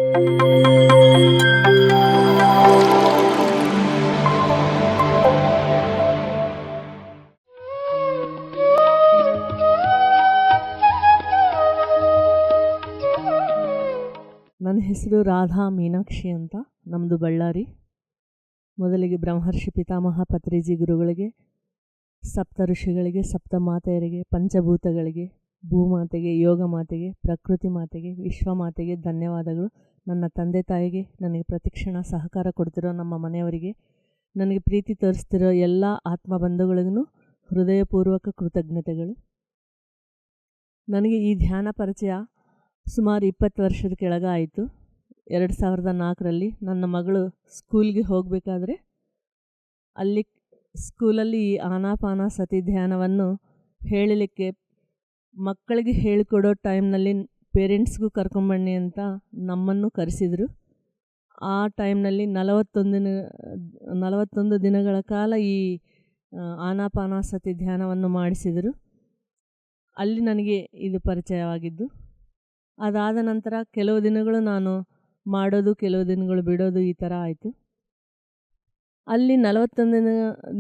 ನನ್ನ ಹೆಸರು ರಾಧಾ ಮೀನಾಕ್ಷಿ ಅಂತ. ನಮ್ಮದು ಬಳ್ಳಾರಿ. ಮೊದಲಿಗೆ ಬ್ರಹ್ಮರ್ಷಿ ಪಿತಾಮಹ ಪತ್ರಿಜಿ ಗುರುಗಳಿಗೆ, ಸಪ್ತ ಋಷಿಗಳಿಗೆ, ಸಪ್ತ ಮಾತೆಯರಿಗೆ, ಪಂಚಭೂತಗಳಿಗೆ, ಭೂಮಾತೆಗೆ, ಯೋಗ ಮಾತೆಗೆ, ಪ್ರಕೃತಿ ಮಾತೆಗೆ, ವಿಶ್ವಮಾತೆಗೆ ಧನ್ಯವಾದಗಳು. ನನ್ನ ತಂದೆ ತಾಯಿಗೆ, ನನಗೆ ಪ್ರತಿಕ್ಷಣ ಸಹಕಾರ ಕೊಡ್ತಿರೋ ನಮ್ಮ ಮನೆಯವರಿಗೆ, ನನಗೆ ಪ್ರೀತಿ ತೋರಿಸ್ತಿರೋ ಎಲ್ಲ ಆತ್ಮ ಬಂಧುಗಳಿಗೂ ಹೃದಯಪೂರ್ವಕ ಕೃತಜ್ಞತೆಗಳು. ನನಗೆ ಈ ಧ್ಯಾನ ಪರಿಚಯ ಸುಮಾರು 20 ವರ್ಷದ ಕೆಳಗೆ ಆಯಿತು. 2004ರಲ್ಲಿ ನನ್ನ ಮಗಳು ಸ್ಕೂಲ್ಗೆ ಹೋಗಬೇಕಾದ್ರೆ ಅಲ್ಲಿ ಸ್ಕೂಲಲ್ಲಿ ಈ ಆನಾಪಾನಸತಿ ಧ್ಯಾನವನ್ನು ಹೇಳಲಿಕ್ಕೆ ಮಕ್ಕಳಿಗೆ ಹೇಳಿಕೊಡೋ ಟೈಮ್ನಲ್ಲಿ ಪೇರೆಂಟ್ಸ್ಗೂ ಕರ್ಕೊಂಬನ್ನಿ ಅಂತ ನಮ್ಮನ್ನು ಕರೆಸಿದರು. ಆ ಟೈಮ್ನಲ್ಲಿ 41 ದಿನಗಳ ಕಾಲ ಈ ಆನಾಪಾನಸತಿ ಧ್ಯಾನವನ್ನು ಮಾಡಿಸಿದರು. ಅಲ್ಲಿ ನನಗೆ ಇದು ಪರಿಚಯವಾಗಿದ್ದು. ಅದಾದ ನಂತರ ಕೆಲವು ದಿನಗಳು ನಾನು ಮಾಡೋದು, ಕೆಲವು ದಿನಗಳು ಬಿಡೋದು, ಈ ಥರ ಆಯಿತು. ಅಲ್ಲಿ 41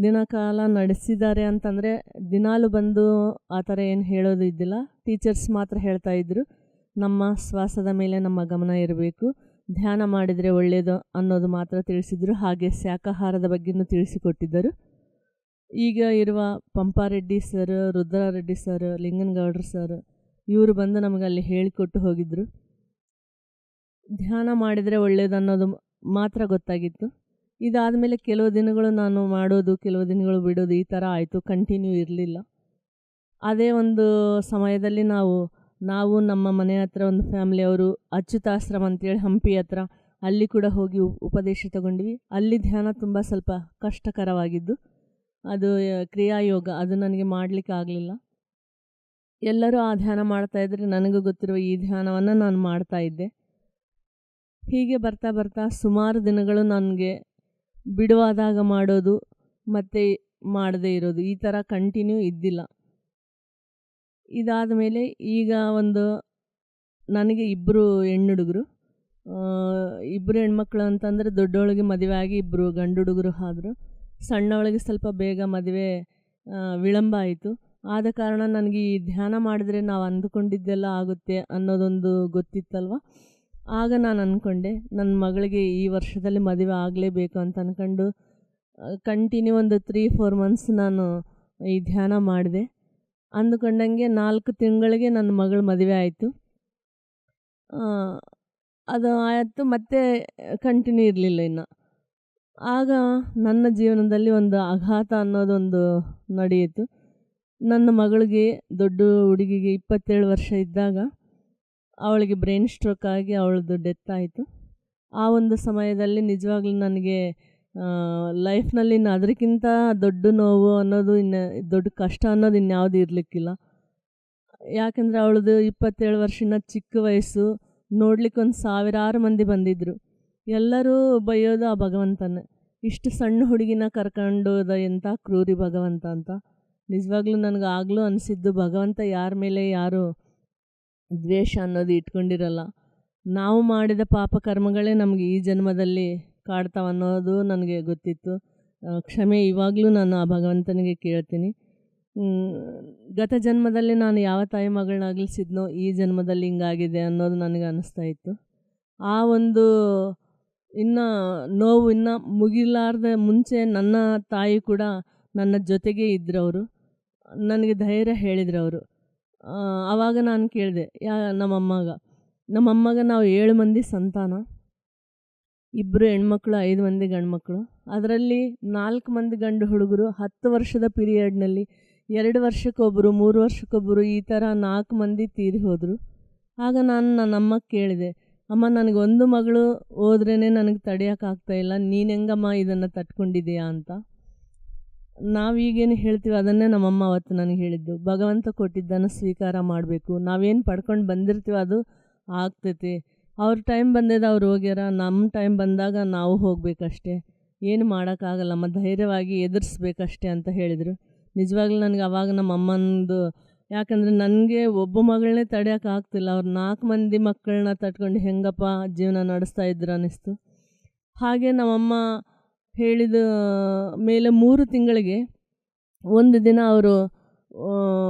ದಿನ ಕಾಲ ನಡೆಸಿದ್ದಾರೆ ಅಂತಂದರೆ ದಿನಾಲು ಬಂದು ಆ ಥರ ಏನು ಹೇಳೋದು ಇದ್ದಿಲ್ಲ. ಟೀಚರ್ಸ್ ಮಾತ್ರ ಹೇಳ್ತಾಯಿದ್ರು, ನಮ್ಮ ಶ್ವಾಸದ ಮೇಲೆ ನಮ್ಮ ಗಮನ ಇರಬೇಕು, ಧ್ಯಾನ ಮಾಡಿದರೆ ಒಳ್ಳೆಯದು ಅನ್ನೋದು ಮಾತ್ರ ತಿಳಿಸಿದರು. ಹಾಗೆ ಶಾಖಾಹಾರದ ಬಗ್ಗೆಯೂ ತಿಳಿಸಿಕೊಟ್ಟಿದ್ದರು. ಈಗ ಇರುವ ಪಂಪಾರೆಡ್ಡಿ ಸರ್, ರುದ್ರಾರೆಡ್ಡಿ ಸರ್, ಲಿಂಗನಗೌಡ್ರು ಸರ್ ಇವರು ಬಂದು ನಮಗೆ ಅಲ್ಲಿ ಹೇಳಿಕೊಟ್ಟು ಹೋಗಿದ್ದರು. ಧ್ಯಾನ ಮಾಡಿದರೆ ಒಳ್ಳೆಯದು ಅನ್ನೋದು ಮಾತ್ರ ಗೊತ್ತಾಗಿತ್ತು. ಇದಾದ ಮೇಲೆ ಕೆಲವು ದಿನಗಳು ನಾನು ಮಾಡೋದು, ಕೆಲವು ದಿನಗಳು ಬಿಡೋದು, ಈ ಥರ ಆಯಿತು. ಕಂಟಿನ್ಯೂ ಇರಲಿಲ್ಲ. ಅದೇ ಒಂದು ಸಮಯದಲ್ಲಿ ನಾವು ನಮ್ಮ ಮನೆ ಹತ್ರ ಒಂದು ಫ್ಯಾಮಿಲಿಯವರು ಅಚ್ಯುತಾಶ್ರಮ ಅಂತೇಳಿ ಹಂಪಿ ಹತ್ರ, ಅಲ್ಲಿ ಕೂಡ ಹೋಗಿ ಉಪದೇಶ ತಗೊಂಡ್ವಿ. ಅಲ್ಲಿ ಧ್ಯಾನ ತುಂಬ ಸ್ವಲ್ಪ ಕಷ್ಟಕರವಾಗಿದ್ದು, ಅದು ಕ್ರಿಯಾಯೋಗ, ಅದು ನನಗೆ ಮಾಡಲಿಕ್ಕೆ ಆಗಲಿಲ್ಲ. ಎಲ್ಲರೂ ಆ ಧ್ಯಾನ ಮಾಡ್ತಾಯಿದ್ರೆ ನನಗೂ ಗೊತ್ತಿರುವ ಈ ಧ್ಯಾನವನ್ನು ನಾನು ಮಾಡ್ತಾಯಿದ್ದೆ. ಹೀಗೆ ಬರ್ತಾ ಬರ್ತಾ ಸುಮಾರು ದಿನಗಳು ನನಗೆ ಬಿಡುವಾದಾಗ ಮಾಡೋದು ಮತ್ತು ಮಾಡದೇ ಇರೋದು, ಈ ಥರ ಕಂಟಿನ್ಯೂ ಇದ್ದಿಲ್ಲ. ಇದಾದ ಮೇಲೆ ಈಗ ನನಗೆ 2 ಹೆಣ್ಣುಡುಗರು, 2 ಹೆಣ್ಮಕ್ಳು ಅಂತಂದರೆ ದೊಡ್ಡವಳಿಗೆ ಮದುವೆ ಆಗಿ 2 ಗಂಡು ಹುಡುಗರು ಆದರು. ಸಣ್ಣವಳಿಗೆ ಸ್ವಲ್ಪ ಬೇಗ ಮದುವೆ ವಿಳಂಬ ಆಯಿತು. ಆದ ಕಾರಣ ನನಗೆ ಈ ಧ್ಯಾನ ಮಾಡಿದ್ರೆ ನಾವು ಅಂದುಕೊಂಡಿದ್ದೆಲ್ಲ ಆಗುತ್ತೆ ಅನ್ನೋದೊಂದು ಗೊತ್ತಿತ್ತಲ್ವ. ಆಗ ನಾನು ಅಂದ್ಕೊಂಡೆ, ನನ್ನ ಮಗಳಿಗೆ ಈ ವರ್ಷದಲ್ಲಿ ಮದುವೆ ಆಗಲೇಬೇಕು ಅಂತ ಅಂದ್ಕೊಂಡು ಕಂಟಿನ್ಯೂ ಒಂದು 3-4 ಮಂತ್ಸ್ ನಾನು ಈ ಧ್ಯಾನ ಮಾಡಿದೆ. ಅಂದುಕೊಂಡಂಗೆ 4 ತಿಂಗಳಿಗೆ ನನ್ನ ಮಗಳ ಮದುವೆ ಆಯಿತು. ಅದು ಆಯಿತು, ಮತ್ತೆ ಕಂಟಿನ್ಯೂ ಇರಲಿಲ್ಲ ಇನ್ನು. ಆಗ ನನ್ನ ಜೀವನದಲ್ಲಿ ಒಂದು ಆಘಾತ ಅನ್ನೋದೊಂದು ನಡೆಯಿತು. ನನ್ನ ಮಗಳಿಗೆ, ದೊಡ್ಡ ಹುಡುಗಿಗೆ 27 ವರ್ಷ ಇದ್ದಾಗ ಅವಳಿಗೆ ಬ್ರೈನ್ ಸ್ಟ್ರೋಕ್ ಆಗಿ ಅವಳದು ಡೆತ್ ಆಯಿತು. ಆ ಒಂದು ಸಮಯದಲ್ಲಿ ನಿಜವಾಗ್ಲೂ ನನಗೆ ಲೈಫ್ನಲ್ಲಿ ಇನ್ನು ಅದಕ್ಕಿಂತ ದೊಡ್ಡ ನೋವು ಅನ್ನೋದು, ಇನ್ನು ದೊಡ್ಡ ಕಷ್ಟ ಅನ್ನೋದು ಇನ್ಯಾವುದು ಇರಲಿಕ್ಕಿಲ್ಲ. ಯಾಕೆಂದರೆ ಅವಳದು 27 ವರ್ಷ, ಚಿಕ್ಕ ವಯಸ್ಸು. ನೋಡ್ಲಿಕ್ಕೆ ಒಂದು 1000 ಮಂದಿ ಬಂದಿದ್ದರು. ಎಲ್ಲರೂ ಬೈಯೋದು ಆ ಭಗವಂತನೇ, ಇಷ್ಟು ಸಣ್ಣ ಹುಡುಗಿನ ಕರ್ಕೊಂಡೋದ ಎಂಥ ಕ್ರೂರಿ ಭಗವಂತ ಅಂತ. ನಿಜವಾಗ್ಲೂ ನನಗೆ ಆಗಲೂ ಅನಿಸಿದ್ದು, ಭಗವಂತ ಯಾರ ಮೇಲೆ ಯಾರು ದ್ವೇಷ ಅನ್ನೋದು ಇಟ್ಕೊಂಡಿರಲ್ಲ. ನಾವು ಮಾಡಿದ ಪಾಪ ಕರ್ಮಗಳೇ ನಮಗೆ ಈ ಜನ್ಮದಲ್ಲಿ ಕಾಡ್ತಾವನ್ನೋದು ನನಗೆ ಗೊತ್ತಿತ್ತು. ಕ್ಷಮೆ ಇವಾಗಲೂ ನಾನು ಆ ಭಗವಂತನಿಗೆ ಕೇಳ್ತೀನಿ. ಗತ ಜನ್ಮದಲ್ಲಿ ನಾನು ಯಾವ ತಾಯಿ ಮಗಳನ್ನ ಅಗಲಿಸಿದ್ನೋ ಈ ಜನ್ಮದಲ್ಲಿ ಹಿಂಗಾಗಿದೆ ಅನ್ನೋದು ನನಗೆ ಅನ್ನಿಸ್ತಾ ಇತ್ತು. ಆ ಒಂದು ಇನ್ನು ನೋವು ಇನ್ನು ಮುಗಿಲಾರ್ದ ಮುಂಚೆ ನನ್ನ ತಾಯಿ ಕೂಡ ನನ್ನ ಜೊತೆಗೇ ಇದ್ರವರು. ನನಗೆ ಧೈರ್ಯ ಹೇಳಿದ್ರವರು. ಆವಾಗ ನಾನು ಕೇಳಿದೆ ನಮ್ಮಮ್ಮಗೆ ನಾವು 7 ಮಂದಿ ಸಂತಾನ, 2 ಹೆಣ್ಮಕ್ಳು, 5 ಮಂದಿ ಗಂಡು ಮಕ್ಕಳು. ಅದರಲ್ಲಿ 4 ಮಂದಿ ಗಂಡು ಹುಡುಗರು 10 ವರ್ಷದ ಪೀರಿಯಡ್ನಲ್ಲಿ 2 ವರ್ಷಕ್ಕೊಬ್ಬರು, 3 ವರ್ಷಕ್ಕೊಬ್ಬರು, ಈ ಥರ 4 ಮಂದಿ ತೀರಿ ಹೋದರು. ಆಗ ನಾನು ನನ್ನಮ್ಮಗೆ ಕೇಳಿದೆ, ಅಮ್ಮ ನನಗೆ ಒಂದು ಮಗಳು ಹೋದ್ರೇ ನನಗೆ ತಡೆಯೋಕ್ಕಾಗ್ತಾಯಿಲ್ಲ, ನೀನು ಹೆಂಗಮ್ಮ ಇದನ್ನು ತಟ್ಕೊಂಡಿದ್ದೀಯಾ ಅಂತ. ನಾವೀಗೇನು ಹೇಳ್ತೀವಿ ಅದನ್ನೇ ನಮ್ಮಮ್ಮ ಅವತ್ತು ನನಗೆ ಹೇಳಿದ್ದು, ಭಗವಂತ ಕೊಟ್ಟಿದ್ದನ್ನು ಸ್ವೀಕಾರ ಮಾಡಬೇಕು, ನಾವೇನು ಪಡ್ಕೊಂಡು ಬಂದಿರ್ತೀವೋ ಅದು ಆಗ್ತೈತಿ. ಅವ್ರ ಟೈಮ್ ಬಂದಿದ್ದು ಅವ್ರು ಹೋಗ್ಯಾರ, ನಮ್ಮ ಟೈಮ್ ಬಂದಾಗ ನಾವು ಹೋಗಬೇಕಷ್ಟೆ, ಏನು ಮಾಡೋಕ್ಕಾಗಲ್ಲಮ್ಮ, ಧೈರ್ಯವಾಗಿ ಎದುರಿಸ್ಬೇಕಷ್ಟೆ ಅಂತ ಹೇಳಿದರು. ನಿಜವಾಗ್ಲೂ ನನಗೆ ಆವಾಗ ನಮ್ಮ ಅಮ್ಮನದು ಯಾಕಂದರೆ ನನಗೆ ಒಬ್ಬ ಮಗಳನ್ನೇ ತಡೆಯೋಕ್ಕಾಗ್ತಿಲ್ಲ. ಅವ್ರು 4 ಮಂದಿ ಮಕ್ಕಳನ್ನ ತಟ್ಕೊಂಡು ಹೆಂಗಪ್ಪ ಜೀವನ ನಡೆಸ್ತಾ ಇದ್ರು ಅನ್ನಿಸ್ತು. ಹಾಗೆ ನಮ್ಮಮ್ಮ ಹೇಳಿದ ಮೇಲೆ 3 ತಿಂಗಳಿಗೆ ಒಂದು ದಿನ ಅವರು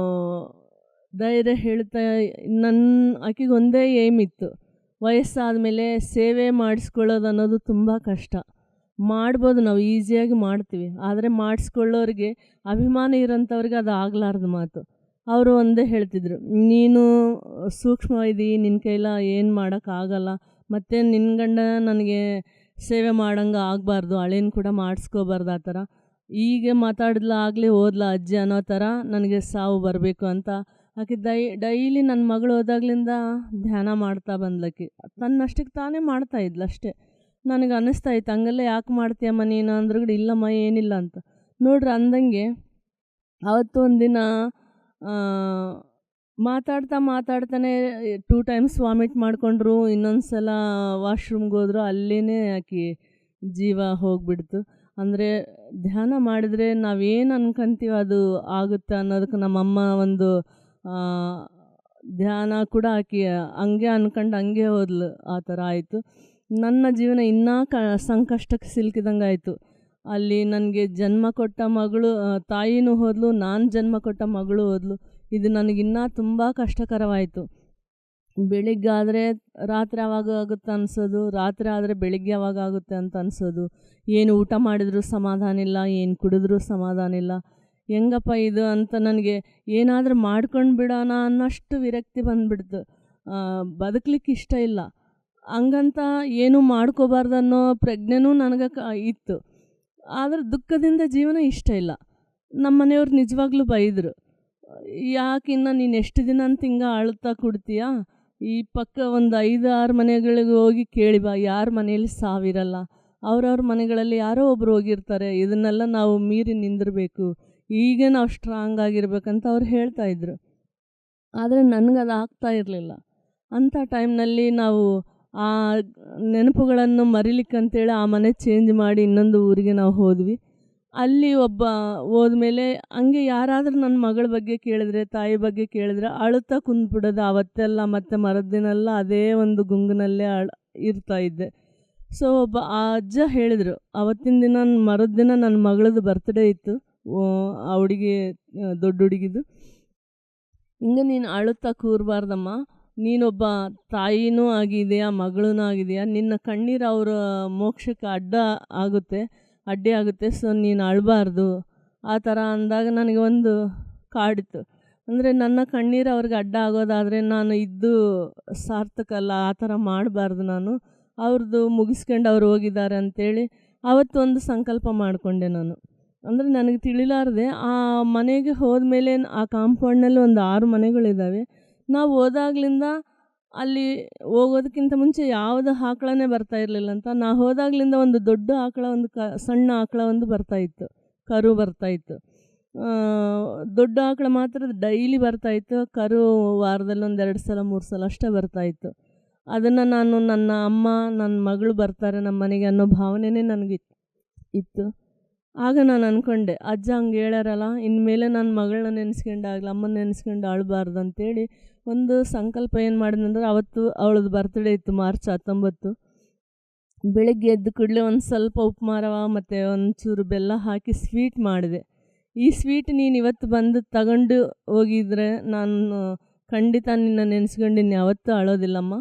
ಧೈರ್ಯ ಹೇಳ್ತಾ ಆಕೆಗೆ ಒಂದೇ ಏಮ್ ಇತ್ತು, ವಯಸ್ಸಾದ ಮೇಲೆ ಸೇವೆ ಮಾಡಿಸ್ಕೊಳ್ಳೋದು ಅನ್ನೋದು ತುಂಬ ಕಷ್ಟ. ಮಾಡ್ಬೋದು, ನಾವು ಈಸಿಯಾಗಿ ಮಾಡ್ತೀವಿ, ಆದರೆ ಮಾಡಿಸ್ಕೊಳ್ಳೋರಿಗೆ ಅಭಿಮಾನ ಇರೋಂಥವ್ರಿಗೆ ಅದು ಆಗಲಾರ್ದು ಮಾತು. ಅವರು ಒಂದೇ ಹೇಳ್ತಿದ್ರು, ನೀನು ಸೂಕ್ಷ್ಮ ಇದ್ದೀ, ನಿನ್ನ ಕೈಲ ಏನು ಮಾಡೋಕ್ಕಾಗಲ್ಲ, ಮತ್ತು ನಿನ್ನ ಗಂಡ ನನಗೆ ಸೇವೆ ಮಾಡೋಂಗೆ ಆಗಬಾರ್ದು, ಹಳೇನು ಕೂಡ ಮಾಡಿಸ್ಕೋಬಾರ್ದು. ಆ ಥರ ಹೀಗೆ ಮಾತಾಡಿದ್ಲ, ಆಗಲೇ ಹೋದ್ಲ ಅಜ್ಜಿ ಅನ್ನೋ ಥರ ನನಗೆ ಸಾವು ಬರಬೇಕು ಅಂತ ಆಕೆ ಡೈಲಿ ನನ್ನ ಮಗಳು ಹೋದಾಗ್ಲಿಂದ ಧ್ಯಾನ ಮಾಡ್ತಾ ಬಂದ್ಲಕ್ಕೆ. ತನ್ನಷ್ಟಕ್ಕೆ ತಾನೇ ಮಾಡ್ತಾ ಇದ್ಲು ಅಷ್ಟೇ. ನನಗೆ ಅನ್ನಿಸ್ತಾ ಇತ್ತು, ಹಂಗೆಲ್ಲ ಯಾಕೆ ಮಾಡ್ತೀಯಮ್ಮ ನೀನು ಅಂದ್ರೂ ಕೂಡ ಇಲ್ಲಮ್ಮ ಏನಿಲ್ಲ ಅಂತ. ನೋಡ್ರಿ ಅಂದಂಗೆ ಅವತ್ತು ಒಂದಿನ ಮಾತಾಡ್ತಾನೆ 2 ಟೈಮ್ಸ್ ವಾಮಿಟ್ ಮಾಡಿಕೊಂಡ್ರು. ಇನ್ನೊಂದು ಸಲ ವಾಶ್ರೂಮ್ಗೆ ಹೋದ್ರು, ಅಲ್ಲೇ ಆಕೆ ಜೀವ ಹೋಗಿಬಿಡ್ತು. ಅಂದರೆ ಧ್ಯಾನ ಮಾಡಿದರೆ ನಾವೇನು ಅನ್ಕೊಂತೀವಿ ಅದು ಆಗುತ್ತೆ ಅನ್ನೋದಕ್ಕೆ ನಮ್ಮಮ್ಮ ಒಂದು ಧ್ಯಾನ ಕೂಡ ಆಕೆ ಹಂಗೆ ಅನ್ಕೊಂಡು ಹಂಗೆ ಹೋದ್ಲು. ಆ ಥರ ಆಯಿತು. ನನ್ನ ಜೀವನ ಇನ್ನೂ ಸಂಕಷ್ಟಕ್ಕೆ ಸಿಲುಕಿದಂಗೆ ಆಯಿತು. ಅಲ್ಲಿ ನನಗೆ ಜನ್ಮ ಕೊಟ್ಟ ಮಗಳು, ತಾಯಿನೂ ಹೋದ್ಲು, ನಾನು ಜನ್ಮ ಕೊಟ್ಟ ಮಗಳು ಹೋದ್ಲು. ಇದು ನನಗಿನ್ನೂ ತುಂಬ ಕಷ್ಟಕರವಾಯಿತು. ಬೆಳಿಗ್ಗೆ ಆದರೆ ರಾತ್ರಿ ಯಾವಾಗ ಆಗುತ್ತೆ ಅನಿಸೋದು, ರಾತ್ರಿ ಆದರೆ ಬೆಳಿಗ್ಗೆ ಯಾವಾಗ ಆಗುತ್ತೆ ಅಂತ ಅನಿಸೋದು. ಏನು ಊಟ ಮಾಡಿದ್ರೂ ಸಮಾಧಾನ ಇಲ್ಲ, ಏನು ಕುಡಿದ್ರೂ ಸಮಾಧಾನ ಇಲ್ಲ. ಹೆಂಗಪ್ಪ ಇದು ಅಂತ ನನಗೆ ಏನಾದರೂ ಮಾಡ್ಕೊಂಡು ಬಿಡೋಣ ಅನ್ನೋಷ್ಟು ವಿರಕ್ತಿ ಬಂದುಬಿಡ್ತು. ಬದುಕಲಿಕ್ಕೆ ಇಷ್ಟ ಇಲ್ಲ. ಹಂಗಂತ ಏನೂ ಮಾಡ್ಕೋಬಾರ್ದು ಅನ್ನೋ ಪ್ರಜ್ಞೆನೂ ನನಗೆ ಇತ್ತು. ಆದರೆ ದುಃಖದಿಂದ ಜೀವನ ಇಷ್ಟ ಇಲ್ಲ. ನಮ್ಮ ಮನೆಯವ್ರು ನಿಜವಾಗ್ಲೂ ಬೈದರು, ಯಾಕಿನ್ನು ನೀನು ಎಷ್ಟು ದಿನ ಅಂತ ಹಿಂಗೆ ಅಳ್ತಾ ಕೊಡ್ತೀಯಾ, ಈ ಪಕ್ಕ ಒಂದು 5-6 ಮನೆಗಳಿಗೆ ಹೋಗಿ ಕೇಳಿ ಬಾ, ಯಾರ ಮನೆಯಲ್ಲಿ ಸಾವಿರಲ್ಲ, ಅವ್ರವ್ರ ಮನೆಗಳಲ್ಲಿ ಯಾರೋ ಒಬ್ರು ಹೋಗಿರ್ತಾರೆ. ಇದನ್ನೆಲ್ಲ ನಾವು ಮೀರಿ ನಿಂದಿರಬೇಕು, ಈಗ ನಾವು ಸ್ಟ್ರಾಂಗ್ ಆಗಿರ್ಬೇಕಂತ ಅವ್ರು ಹೇಳ್ತಾಯಿದ್ರು. ಆದರೆ ನನಗದು ಆಗ್ತಾ ಇರಲಿಲ್ಲ. ಅಂಥ ಟೈಮ್ನಲ್ಲಿ ನಾವು ಆ ನೆನಪುಗಳನ್ನು ಮರಿಲಿಕ್ಕಂತೇಳಿ ಆ ಮನೆ ಚೇಂಜ್ ಮಾಡಿ ಇನ್ನೊಂದು ಊರಿಗೆ ನಾವು ಹೋದ್ವಿ. ಅಲ್ಲಿ ಹೋದ್ಮೇಲೆ ಹಂಗೆ ಯಾರಾದರೂ ನನ್ನ ಮಗಳ ಬಗ್ಗೆ ಕೇಳಿದ್ರೆ, ತಾಯಿ ಬಗ್ಗೆ ಕೇಳಿದ್ರೆ ಅಳುತ್ತಾ ಕುಂದ್ಬಿಡೋದು ಆವತ್ತೆಲ್ಲ. ಮತ್ತು ಮರುದಿನೆಲ್ಲ ಅದೇ ಒಂದು ಗುಂಗಿನಲ್ಲೇ ಇರ್ತಾಯಿದ್ದೆ. ಸೊ ಆ ಅಜ್ಜ ಹೇಳಿದರು, ಆವತ್ತಿನ ದಿನ ಮರುದಿನ ನನ್ನ ಮಗಳದ್ದು ಬರ್ತ್ಡೇ ಇತ್ತು, ಆ ಹುಡುಗಿ ದೊಡ್ಡ ಹುಡುಗಿದು. ಹಿಂಗೆ ನೀನು ಅಳುತ್ತಾ ಕೂರಬಾರ್ದಮ್ಮ, ನೀನೊಬ್ಬ ತಾಯಿನೂ ಆಗಿದೆಯಾ, ಮಗಳೂ ಆಗಿದೆಯಾ, ನಿನ್ನ ಕಣ್ಣೀರು ಅವರ ಮೋಕ್ಷಕ್ಕೆ ಅಡ್ಡಿ ಆಗುತ್ತೆ, ಸೊ ನೀನು ಅಳಬಾರ್ದು ಆ ಥರ ಅಂದಾಗ ನನಗೆ ಒಂದು ಕಾಡಿತ್ತು. ಅಂದರೆ ನನ್ನ ಕಣ್ಣೀರು ಅವ್ರಿಗೆ ಅಡ್ಡ ಆಗೋದಾದರೆ ನಾನು ಇದ್ದು ಸಾರ್ಥಕ ಅಲ್ಲ, ಆ ಥರ ಮಾಡಬಾರ್ದು ನಾನು. ಅವ್ರದ್ದು ಮುಗಿಸ್ಕೊಂಡು ಅವ್ರು ಹೋಗಿದ್ದಾರೆ ಅಂಥೇಳಿ ಆವತ್ತು ಒಂದು ಸಂಕಲ್ಪ ಮಾಡಿಕೊಂಡೆ ನಾನು. ಅಂದರೆ ನನಗೆ ತಿಳಿಲಾರದೆ ಆ ಮನೆಗೆ ಹೋದ್ಮೇಲೆ ಆ ಕಾಂಪೌಂಡ್ನಲ್ಲಿ ಒಂದು 6 ಮನೆಗಳಿದ್ದಾವೆ. ನಾವು ಹೋದಾಗ್ಲಿಂದ ಅಲ್ಲಿ ಹೋಗೋದಕ್ಕಿಂತ ಮುಂಚೆ ಯಾವುದೋ ಆಕಳನೇ ಬರ್ತಾ ಇರಲಿಲ್ಲ ಅಂತ. ನಾ ಹೋದಾಗ್ಲಿಂದ ಒಂದು ದೊಡ್ಡ ಆಕಳ, ಒಂದು ಸಣ್ಣ ಆಕಳ ಒಂದು ಬರ್ತಾಯಿತ್ತು, ಕರು ಬರ್ತಾಯಿತ್ತು. ದೊಡ್ಡ ಆಕಳ ಮಾತ್ರ ಡೈಲಿ ಬರ್ತಾಯಿತ್ತು, ಕರು ವಾರದಲ್ಲಿ ಒಂದು 2 ಸಲ 3 ಸಲ ಅಷ್ಟೇ ಬರ್ತಾಯಿತ್ತು. ಅದನ್ನು ನಾನು ನನ್ನ ಅಮ್ಮ, ನನ್ನ ಮಗಳು ಬರ್ತಾರೆ ನಮ್ಮ ಮನೆಗೆ ಅನ್ನೋ ಭಾವನೆಯೇ ನನಗಿತ್ತು. ಆಗ ನಾನು ಅಂದ್ಕೊಂಡೆ, ಅಜ್ಜ ಹಂಗೆ ಹೇಳ್ಯಾರಲ್ಲ, ಇನ್ಮೇಲೆ ನನ್ನ ಮಗಳನ್ನ ನೆನೆಸ್ಕೊಂಡಾಗಲಿ, ಅಮ್ಮನ ನೆನೆಸ್ಕೊಂಡು ಅಳಬಾರ್ದು ಅಂತೇಳಿ ಒಂದು ಸಂಕಲ್ಪ ಏನು ಮಾಡಿದ್ನಂದ್ರೆ, ಅವತ್ತು ಅವಳದ್ದು ಬರ್ತ್ಡೇ ಇತ್ತು, ಮಾರ್ಚ್ 19. ಬೆಳಗ್ಗೆ ಎದ್ದು ಕೂಡಲೇ ಒಂದು ಸ್ವಲ್ಪ ಉಪ್ಪು ರವ ಮತ್ತು ಒಂಚೂರು ಬೆಲ್ಲ ಹಾಕಿ ಸ್ವೀಟ್ ಮಾಡಿದೆ. ಈ ಸ್ವೀಟ್ ನೀನು ಇವತ್ತು ಬಂದು ತಗೊಂಡು ಹೋಗಿದ್ರೆ ನಾನು ಖಂಡಿತ ನಿನ್ನ ನೆನೆಸ್ಕೊಂಡು ಯಾವತ್ತೂ ಅಳೋದಿಲ್ಲಮ್ಮ,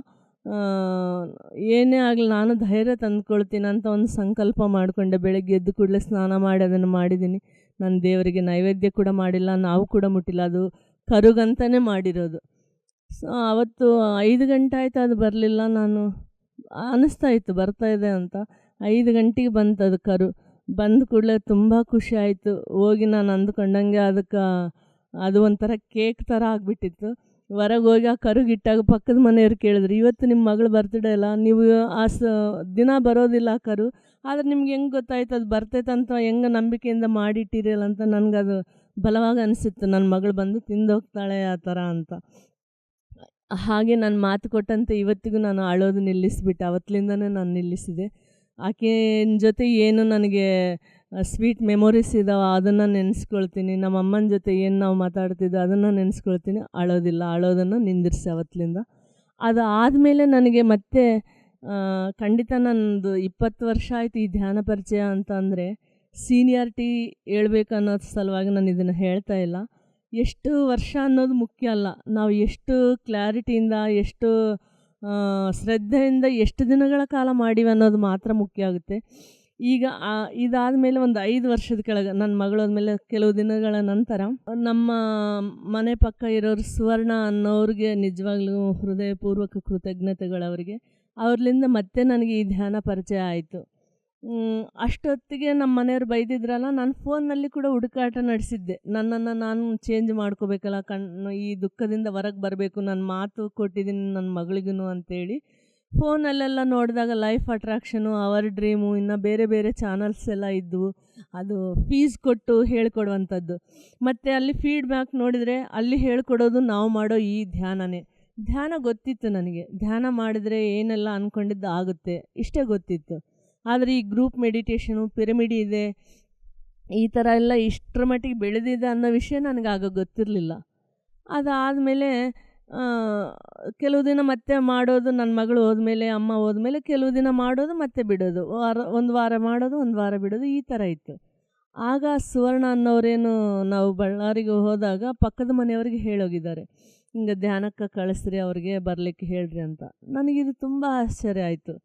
ಏನೇ ಆಗಲಿ ನಾನು ಧೈರ್ಯ ತಂದುಕೊಳ್ತೀನಿ ಅಂತ ಒಂದು ಸಂಕಲ್ಪ ಮಾಡಿಕೊಂಡೆ. ಬೆಳಗ್ಗೆ ಎದ್ದು ಕೂಡಲೇ ಸ್ನಾನ ಮಾಡಿ ಅದನ್ನು ಮಾಡಿದ್ದೀನಿ. ನಾನು ದೇವರಿಗೆ ನೈವೇದ್ಯ ಕೂಡ ಮಾಡಿಲ್ಲ, ನಾವು ಕೂಡ ಮುಟ್ಟಿಲ್ಲ, ಅದು ಕರುಗಂತಲೇ ಮಾಡಿರೋದು. ಸೊ ಅವತ್ತು 5 ಗಂಟೆ ಆಯಿತು, ಅದು ಬರಲಿಲ್ಲ. ನಾನು ಅನ್ನಿಸ್ತಾ ಇತ್ತು ಬರ್ತಾಯಿದೆ ಅಂತ. 5 ಗಂಟೆಗೆ ಬಂತು ಅದು ಕರು. ಬಂದ ಕೂಡಲೇ ತುಂಬ ಖುಷಿ ಆಯಿತು. ಹೋಗಿ ನಾನು ಅಂದ್ಕೊಂಡಂಗೆ ಅದು ಒಂಥರ ಕೇಕ್ ಥರ ಆಗಿಬಿಟ್ಟಿತ್ತು. ಹೊರಗೆ ಹೋಗಿ ಆ ಕರುಗಿಟ್ಟಾಗ ಪಕ್ಕದ ಮನೆಯವ್ರು ಕೇಳಿದ್ರು, ಇವತ್ತು ನಿಮ್ಮ ಮಗಳು ಬರ್ತ್ಡೇ ಅಲ್ಲ, ನೀವು ದಿನ ಬರೋದಿಲ್ಲ ಆ ಕರು, ಆದರೆ ನಿಮ್ಗೆ ಹೆಂಗೆ ಗೊತ್ತಾಯ್ತು ಅದು ಬರ್ತೈತಂತ, ಹೆಂಗೆ ನಂಬಿಕೆಯಿಂದ ಮಾಡಿಟ್ಟಿರಲ್ಲ ಅಂತ. ನನಗದು ಬಲವಾಗಿ ಅನಿಸಿತ್ತು, ನನ್ನ ಮಗಳು ಬಂದು ತಿಂದೋಗ್ತಾಳೆ ಆ ಥರ ಅಂತ. ಹಾಗೆ ನಾನು ಮಾತು ಕೊಟ್ಟಂತೆ ಇವತ್ತಿಗೂ ನಾನು ಅಳೋದು ನಿಲ್ಲಿಸಿಬಿಟ್ಟೆ. ಅವತ್ತಿಂದನೇ ನಾನು ನಿಲ್ಲಿಸಿದೆ. ಆಕೆಯ ಜೊತೆ ಏನು ನನಗೆ ಸ್ವೀಟ್ ಮೆಮೊರೀಸ್ ಇದ್ದಾವೆ, ಅದನ್ನು ನೆನೆಸ್ಕೊಳ್ತೀನಿ. ನಮ್ಮ ಅಮ್ಮನ ಜೊತೆ ಏನು ನಾವು ಮಾತಾಡ್ತಿದ್ದೋ ಅದನ್ನು ನೆನೆಸ್ಕೊಳ್ತೀನಿ. ಅಳೋದಿಲ್ಲ, ಅಳೋದನ್ನು ನಿಂದಿರಿಸಿ ಅವತ್ತಿಂದ. ಅದು ಆದಮೇಲೆ ನನಗೆ ಮತ್ತೆ ಖಂಡಿತ ನಂದು 20 ವರ್ಷ ಆಯಿತು ಈ ಧ್ಯಾನ ಪರಿಚಯ ಅಂತ ಅಂದರೆ ಸೀನಿಯಾರಿಟಿ ಹೇಳ್ಬೇಕು ಅನ್ನೋದು ಸಲುವಾಗಿ ನಾನು ಇದನ್ನು ಹೇಳ್ತಾ ಇಲ್ಲ. ಎಷ್ಟು ವರ್ಷ ಅನ್ನೋದು ಮುಖ್ಯ ಅಲ್ಲ, ನಾವು ಎಷ್ಟು ಕ್ಲಾರಿಟಿಯಿಂದ ಎಷ್ಟು ಶ್ರದ್ಧೆಯಿಂದ ಎಷ್ಟು ದಿನಗಳ ಕಾಲ ಮಾಡೀವಿ ಅನ್ನೋದು ಮಾತ್ರ ಮುಖ್ಯ ಆಗುತ್ತೆ. ಈಗ ಇದಾದ ಮೇಲೆ ಒಂದು 5 ವರ್ಷದ ಕೆಳಗೆ ನನ್ನ ಮಗಳಾದ್ಮೇಲೆ ಕೆಲವು ದಿನಗಳ ನಂತರ ನಮ್ಮ ಮನೆ ಪಕ್ಕ ಇರೋರು ಸುವರ್ಣ ಅನ್ನೋರಿಗೆ ನಿಜವಾಗ್ಲೂ ಹೃದಯಪೂರ್ವಕ ಕೃತಜ್ಞತೆಗಳವರಿಗೆ. ಅವ್ರಲಿಂದ ಮತ್ತೆ ನನಗೆ ಈ ಧ್ಯಾನ ಪರಿಚಯ ಆಯಿತು. ಅಷ್ಟೊತ್ತಿಗೆ ನಮ್ಮ ಮನೆಯವ್ರು ಬೈದಿದ್ರಲ್ಲ, ನಾನು ಫೋನ್ನಲ್ಲಿ ಕೂಡ ಹುಡುಕಾಟ ನಡೆಸಿದ್ದೆ. ನನ್ನನ್ನು ನಾನು ಚೇಂಜ್ ಮಾಡ್ಕೋಬೇಕಲ್ಲ, ಈ ದುಃಖದಿಂದ ಹೊರಗೆ ಬರಬೇಕು, ನನ್ನ ಮಾತು ಕೊಟ್ಟಿದ್ದೀನಿ ನನ್ನ ಮಗಳಿಗೂ ಅಂತೇಳಿ ಫೋನಲ್ಲೆಲ್ಲ ನೋಡಿದಾಗ ಲೈಫ್ ಅಟ್ರಾಕ್ಷನು, ಅವರ್ ಡ್ರೀಮು, ಇನ್ನು ಬೇರೆ ಬೇರೆ ಚಾನಲ್ಸ್ ಎಲ್ಲ ಇದ್ದವು. ಅದು ಫೀಸ್ ಕೊಟ್ಟು ಹೇಳ್ಕೊಡುವಂಥದ್ದು. ಮತ್ತು ಅಲ್ಲಿ ಫೀಡ್ಬ್ಯಾಕ್ ನೋಡಿದರೆ ಅಲ್ಲಿ ಹೇಳ್ಕೊಡೋದು ನಾವು ಮಾಡೋ ಈ ಧ್ಯಾನನೇ. ಧ್ಯಾನ ಗೊತ್ತಿತ್ತು ನನಗೆ, ಧ್ಯಾನ ಮಾಡಿದರೆ ಏನೆಲ್ಲ ಅಂದ್ಕೊಂಡಿದ್ದು ಆಗುತ್ತೆ ಇಷ್ಟೇ ಗೊತ್ತಿತ್ತು. ಆದರೆ ಈ ಗ್ರೂಪ್ ಮೆಡಿಟೇಷನು, ಪಿರಮಿಡ್ ಇದೆ, ಈ ಥರ ಎಲ್ಲ ಇಷ್ಟರ ಮಟ್ಟಿಗೆ ಬೆಳೆದಿದೆ ಅನ್ನೋ ವಿಷಯ ನನಗಾಗ ಗೊತ್ತಿರಲಿಲ್ಲ. ಅದಾದಮೇಲೆ ಕೆಲವು ದಿನ ಮತ್ತೆ ಮಾಡೋದು, ನನ್ನ ಮಗಳು ಹೋದ್ಮೇಲೆ, ಅಮ್ಮ ಹೋದ್ಮೇಲೆ ಕೆಲವು ದಿನ ಮಾಡೋದು ಮತ್ತೆ ಬಿಡೋದು, ಒಂದು ವಾರ ಮಾಡೋದು ಒಂದು ವಾರ ಬಿಡೋದು, ಈ ಥರ ಇತ್ತು. ಆಗ ಸುವರ್ಣ ಅನ್ನೋರೇನು ನಾವು ಬಳ್ಳಾರಿಗೆ ಹೋದಾಗ ಪಕ್ಕದ ಮನೆಯವ್ರಿಗೆ ಹೇಳೋಗಿದ್ದಾರೆ, ಹಿಂಗೆ ಧ್ಯಾನಕ್ಕೆ ಕಳಿಸ್ರಿ, ಅವ್ರಿಗೆ ಬರಲಿಕ್ಕೆ ಹೇಳ್ರಿ ಅಂತ. ನನಗಿದು ತುಂಬ ಆಶ್ಚರ್ಯ ಆಯಿತು.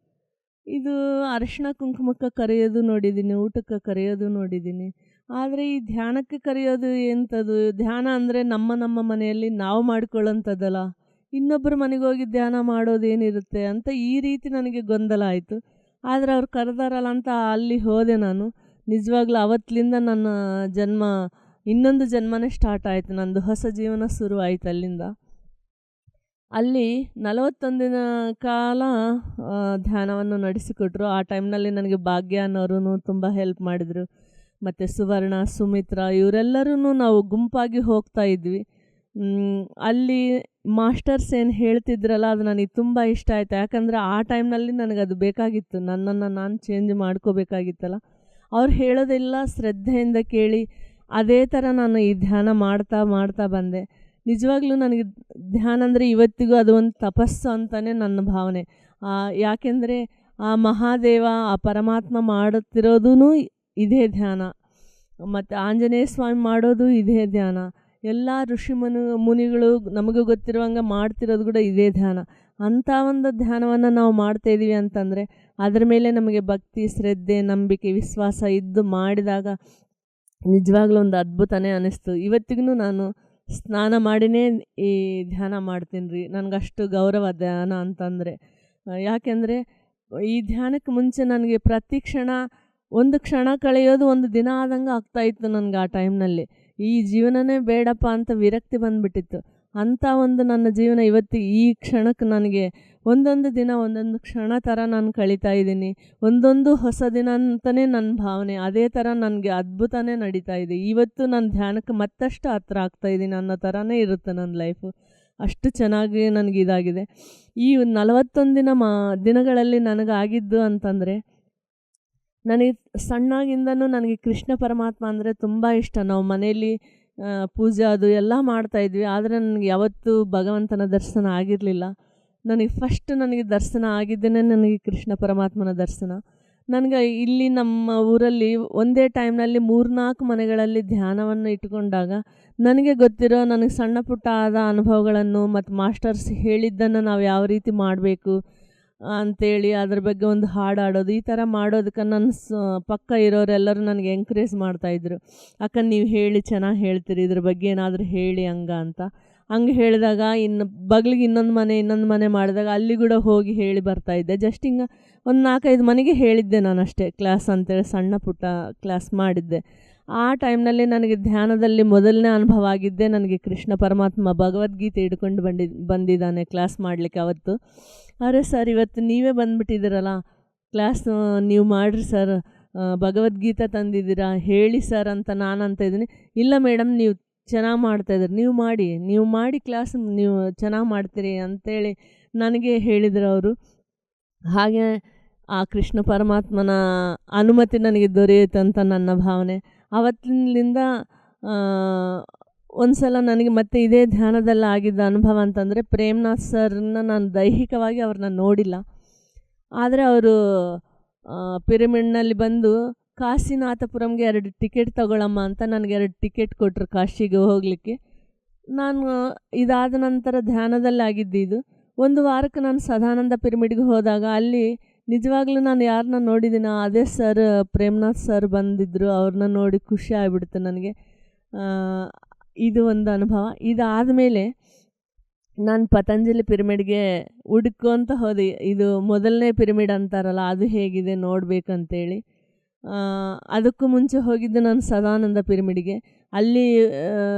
ಇದು ಅರಿಶಿಣ ಕುಂಕುಮಕ್ಕೆ ಕರೆಯೋದು ನೋಡಿದ್ದೀನಿ, ಊಟಕ್ಕೆ ಕರೆಯೋದು ನೋಡಿದ್ದೀನಿ, ಆದರೆ ಈ ಧ್ಯಾನಕ್ಕೆ ಕರೆಯೋದು ಎಂಥದ್ದು? ಧ್ಯಾನ ಅಂದರೆ ನಮ್ಮ ಮನೆಯಲ್ಲಿ ನಾವು ಮಾಡಿಕೊಳ್ಳೋಂಥದ್ದಲ್ಲ, ಇನ್ನೊಬ್ಬರ ಮನೆಗೆ ಹೋಗಿ ಧ್ಯಾನ ಮಾಡೋದೇನಿರುತ್ತೆ ಅಂತ ಈ ರೀತಿ ನನಗೆ ಗೊಂದಲ ಆಯಿತು. ಆದರೆ ಅವ್ರು ಕರೆದಾರಲ್ಲ ಅಂತ ಅಲ್ಲಿ ಹೋದೆ ನಾನು. ನಿಜವಾಗ್ಲೂ ಅವತ್ತಿಂದ ನನ್ನ ಜನ್ಮ, ಇನ್ನೊಂದು ಜನ್ಮನೇ ಸ್ಟಾರ್ಟ್ ಆಯಿತು, ನಂದು ಹೊಸ ಜೀವನ ಶುರು ಆಯಿತು ಅಲ್ಲಿಂದ. ಅಲ್ಲಿ 41 ದಿನ ಕಾಲ ಧ್ಯಾನವನ್ನು ನಡೆಸಿಕೊಟ್ರು. ಆ ಟೈಮ್ನಲ್ಲಿ ನನಗೆ ಭಾಗ್ಯ ಅನ್ನೋರು ತುಂಬ ಹೆಲ್ಪ್ ಮಾಡಿದರು. ಮತ್ತು ಸುವರ್ಣ, ಸುಮಿತ್ರ ಇವರೆಲ್ಲರೂ ನಾವು ಗುಂಪಾಗಿ ಹೋಗ್ತಾ ಇದ್ವಿ. ಅಲ್ಲಿ ಮಾಸ್ಟರ್ಸ್ ಏನು ಹೇಳ್ತಿದ್ರಲ್ಲ ಅದು ನನಗೆ ತುಂಬ ಇಷ್ಟ ಆಯಿತು. ಯಾಕಂದರೆ ಆ ಟೈಮ್ನಲ್ಲಿ ನನಗದು ಬೇಕಾಗಿತ್ತು, ನನ್ನನ್ನು ನಾನು ಚೇಂಜ್ ಮಾಡ್ಕೋಬೇಕಾಗಿತ್ತಲ್ಲ. ಅವ್ರು ಹೇಳೋದೆಲ್ಲ ಶ್ರದ್ಧೆಯಿಂದ ಕೇಳಿ ಅದೇ ಥರ ನಾನು ಈ ಧ್ಯಾನ ಮಾಡ್ತಾ ಬಂದೆ. ನಿಜವಾಗ್ಲೂ ನನಗೆ ಧ್ಯಾನ ಅಂದರೆ ಇವತ್ತಿಗೂ ಅದು ಒಂದು ತಪಸ್ಸು ಅಂತಲೇ ನನ್ನ ಭಾವನೆ. ಯಾಕೆಂದರೆ ಆ ಮಹಾದೇವ, ಆ ಪರಮಾತ್ಮ ಮಾಡುತ್ತಿರೋದೂ ಇದೇ ಧ್ಯಾನ, ಮತ್ತು ಆಂಜನೇಯ ಸ್ವಾಮಿ ಮಾಡೋದು ಇದೇ ಧ್ಯಾನ, ಎಲ್ಲ ಮುನಿಗಳು ನಮಗೂ ಗೊತ್ತಿರುವಂಗೆ ಮಾಡ್ತಿರೋದು ಕೂಡ ಇದೇ ಧ್ಯಾನ. ಅಂಥ ಒಂದು ಧ್ಯಾನವನ್ನು ನಾವು ಮಾಡ್ತಾಯಿದ್ದೀವಿ ಅಂತಂದರೆ ಅದರ ಮೇಲೆ ನಮಗೆ ಭಕ್ತಿ, ಶ್ರದ್ಧೆ, ನಂಬಿಕೆ, ವಿಶ್ವಾಸ ಇದ್ದು ಮಾಡಿದಾಗ ನಿಜವಾಗ್ಲೂ ಒಂದು ಅದ್ಭುತನೇ ಅನ್ನಿಸ್ತು. ಇವತ್ತಿಗೂ ನಾನು ಸ್ನಾನ ಮಾಡಿನೇ ಈ ಧ್ಯಾನ ಮಾಡ್ತೀನಿ ರೀ. ನನಗಷ್ಟು ಗೌರವ ಧ್ಯಾನ ಅಂತಂದರೆ. ಯಾಕೆಂದರೆ ಈ ಧ್ಯಾನಕ್ಕೆ ಮುಂಚೆ ನನಗೆ ಪ್ರತಿ ಕ್ಷಣ, ಒಂದು ಕ್ಷಣ ಕಳೆಯೋದು ಒಂದು ದಿನ ಆದಂಗೆ ಆಗ್ತಾಯಿತ್ತು ನನಗೆ. ಆ ಟೈಮ್ನಲ್ಲಿ ಈ ಜೀವನನೇ ಬೇಡಪ್ಪ ಅಂತ ವಿರಕ್ತಿ ಬಂದುಬಿಟ್ಟಿತ್ತು. ಅಂಥ ಒಂದು ನನ್ನ ಜೀವನ ಇವತ್ತಿಗೆ ಈ ಕ್ಷಣಕ್ಕೆ ನನಗೆ ಒಂದೊಂದು ದಿನ ಒಂದೊಂದು ಕ್ಷಣ ಥರ ನಾನು ಕಳೀತಾ ಇದ್ದೀನಿ. ಒಂದೊಂದು ಹೊಸ ದಿನ ಅಂತಲೇ ನನ್ನ ಭಾವನೆ. ಅದೇ ಥರ ನನಗೆ ಅದ್ಭುತನೇ ನಡೀತಾ ಇದೆ. ಇವತ್ತು ನಾನು ಧ್ಯಾನಕ್ಕೆ ಮತ್ತಷ್ಟು ಹತ್ರ ಆಗ್ತಾಯಿದ್ದೀನಿ ಅನ್ನೋ ಥರನೇ ಇರುತ್ತೆ ನನ್ನ ಲೈಫು. ಅಷ್ಟು ಚೆನ್ನಾಗಿ ನನಗಿದಾಗಿದೆ. ಈ 41 ದಿನಗಳಲ್ಲಿ ನನಗಾಗಿದ್ದು ಅಂತಂದರೆ, ನನಗೆ ಸಣ್ಣಾಗಿಂದನೂ ನನಗೆ ಕೃಷ್ಣ ಪರಮಾತ್ಮ ಅಂದರೆ ತುಂಬ ಇಷ್ಟ. ನಾವು ಮನೆಯಲ್ಲಿ ಪೂಜೆ ಅದು ಎಲ್ಲ ಮಾಡ್ತಾಯಿದ್ವಿ, ಆದರೆ ನನಗೆ ಯಾವತ್ತೂ ಭಗವಂತನ ದರ್ಶನ ಆಗಿರಲಿಲ್ಲ. ನನಗೆ ದರ್ಶನ ಆಗಿದ್ದೇನೆ ನನಗೆ ಕೃಷ್ಣ ಪರಮಾತ್ಮನ ದರ್ಶನ. ನನಗೆ ಇಲ್ಲಿ ನಮ್ಮ ಊರಲ್ಲಿ ಒಂದೇ ಟೈಮ್ನಲ್ಲಿ 3-4 ಮನೆಗಳಲ್ಲಿ ಧ್ಯಾನವನ್ನು ಇಟ್ಕೊಂಡಾಗ ನನಗೆ ಗೊತ್ತಿರೋ ನನಗೆ ಸಣ್ಣ ಪುಟ್ಟ ಆದ ಅನುಭವಗಳನ್ನು ಮತ್ತು ಮಾಸ್ಟರ್ಸ್ ಹೇಳಿದ್ದನ್ನು ನಾವು ಯಾವ ರೀತಿ ಮಾಡಬೇಕು ಅಂಥೇಳಿ ಅದ್ರ ಬಗ್ಗೆ ಒಂದು ಹಾಡು ಹಾಡೋದು, ಈ ಥರ ಮಾಡೋದಕ್ಕೆ ನನ್ನ ಪಕ್ಕ ಇರೋರೆಲ್ಲರೂ ನನಗೆ ಎಂಕರೇಜ್ ಮಾಡ್ತಾಯಿದ್ರು. ಅಕ್ಕ ನೀವು ಹೇಳಿ ಚೆನ್ನಾಗಿ ಹೇಳ್ತೀರಿ, ಇದ್ರ ಬಗ್ಗೆ ಏನಾದರೂ ಹೇಳಿ ಅಂತ. ಹಂಗೆ ಹೇಳಿದಾಗ ಇನ್ನು ಬಗ್ಲಿಗೆ ಇನ್ನೊಂದು ಮನೆ ಮಾಡಿದಾಗ ಅಲ್ಲಿ ಕೂಡ ಹೋಗಿ ಹೇಳಿ ಬರ್ತಾಯಿದ್ದೆ. ಜಸ್ಟ್ ಹಿಂಗೆ ಒಂದು 4-5 ಮನೆಗೆ ಹೇಳಿದ್ದೆ ನಾನು ಅಷ್ಟೇ, ಕ್ಲಾಸ್ ಅಂತೇಳಿ ಸಣ್ಣ ಪುಟ್ಟ ಕ್ಲಾಸ್ ಮಾಡಿದ್ದೆ. ಆ ಟೈಮ್ನಲ್ಲಿ ನನಗೆ ಧ್ಯಾನದಲ್ಲಿ ಮೊದಲನೇ ಅನುಭವ ಆಗಿದ್ದೆ, ನನಗೆ ಕೃಷ್ಣ ಪರಮಾತ್ಮ ಭಗವದ್ಗೀತೆ ಹಿಡ್ಕೊಂಡು ಬಂದಿದ್ದಾನೆ ಕ್ಲಾಸ್ ಮಾಡಲಿಕ್ಕೆ ಅವತ್ತು. ಅರೆ ಸರ್, ಇವತ್ತು ನೀವೇ ಬಂದುಬಿಟ್ಟಿದ್ದೀರಲ್ಲ, ಕ್ಲಾಸ್ ನೀವು ಮಾಡಿರಿ ಸರ್, ಭಗವದ್ಗೀತೆ ತಂದಿದ್ದೀರಾ, ಹೇಳಿ ಸರ್ ಅಂತ ನಾನು ಅಂತ ಇದ್ದೀನಿ. ಇಲ್ಲ ಮೇಡಮ್, ನೀವು ಚೆನ್ನಾಗಿ ಮಾಡ್ತಾಯಿದ್ದೀರಿ, ನೀವು ಮಾಡಿ ಕ್ಲಾಸ್ ನೀವು ಚೆನ್ನಾಗಿ ಮಾಡ್ತೀರಿ ಅಂತೇಳಿ ನನಗೆ ಹೇಳಿದರು ಅವರು. ಹಾಗೆ ಆ ಕೃಷ್ಣ ಪರಮಾತ್ಮನ ಅನುಮತಿ ನನಗೆ ದೊರೆಯುತ್ತಂತ ನನ್ನ ಭಾವನೆ. ಆವತ್ತಿನಿಂದ ಒಂದು ಸಲ ನನಗೆ ಮತ್ತೆ ಇದೇ ಧ್ಯಾನದಲ್ಲಿ ಆಗಿದ್ದ ಅನುಭವ ಅಂತಂದರೆ, ಪ್ರೇಮ್ನಾಥ್ ಸರ್ನ ನಾನು ದೈಹಿಕವಾಗಿ ಅವ್ರನ್ನ ನೋಡಿಲ್ಲ. ಆದರೆ ಅವರು ಪಿರಮಿಡ್ನಲ್ಲಿ ಬಂದು ಕಾಶಿನಾಥಪುರಂಗೆ 2 ಟಿಕೆಟ್ ತಗೊಳಮ್ಮ ಅಂತ ನನಗೆ 2 ಟಿಕೆಟ್ ಕೊಟ್ಟರು ಕಾಶಿಗೆ ಹೋಗಲಿಕ್ಕೆ. ನಾನು ಇದಾದ ನಂತರ ಧ್ಯಾನದಲ್ಲಿ ಆಗಿದ್ದು. ಒಂದು ವಾರಕ್ಕೆ ನಾನು ಸದಾನಂದ ಪಿರಮಿಡ್ಗೆ ಹೋದಾಗ ಅಲ್ಲಿ ನಿಜವಾಗ್ಲೂ ನಾನು ಯಾರನ್ನ ನೋಡಿದ್ದೀನೋ ಅದೇ ಸರ್, ಪ್ರೇಮ್ನಾಥ್ ಸರ್ ಬಂದಿದ್ದರು. ಅವ್ರನ್ನ ನೋಡಿ ಖುಷಿ ಆಗಿಬಿಡ್ತು ನನಗೆ. ಇದು ಒಂದು ಅನುಭವ. ಇದಾದಮೇಲೆ ನಾನು ಪತಂಜಲಿ ಪಿರಮಿಡ್ಗೆ ಹುಡ್ಕೊಂತ ಹೋದೆ. ಇದು ಮೊದಲನೇ ಪಿರಮಿಡ್ ಅಂತಾರಲ್ಲ, ಅದು ಹೇಗಿದೆ ನೋಡಬೇಕಂತೇಳಿ. ಅದಕ್ಕೂ ಮುಂಚೆ ಹೋಗಿದ್ದು ನಾನು ಸದಾನಂದ ಪಿರಮಿಡ್ಗೆ. ಅಲ್ಲಿ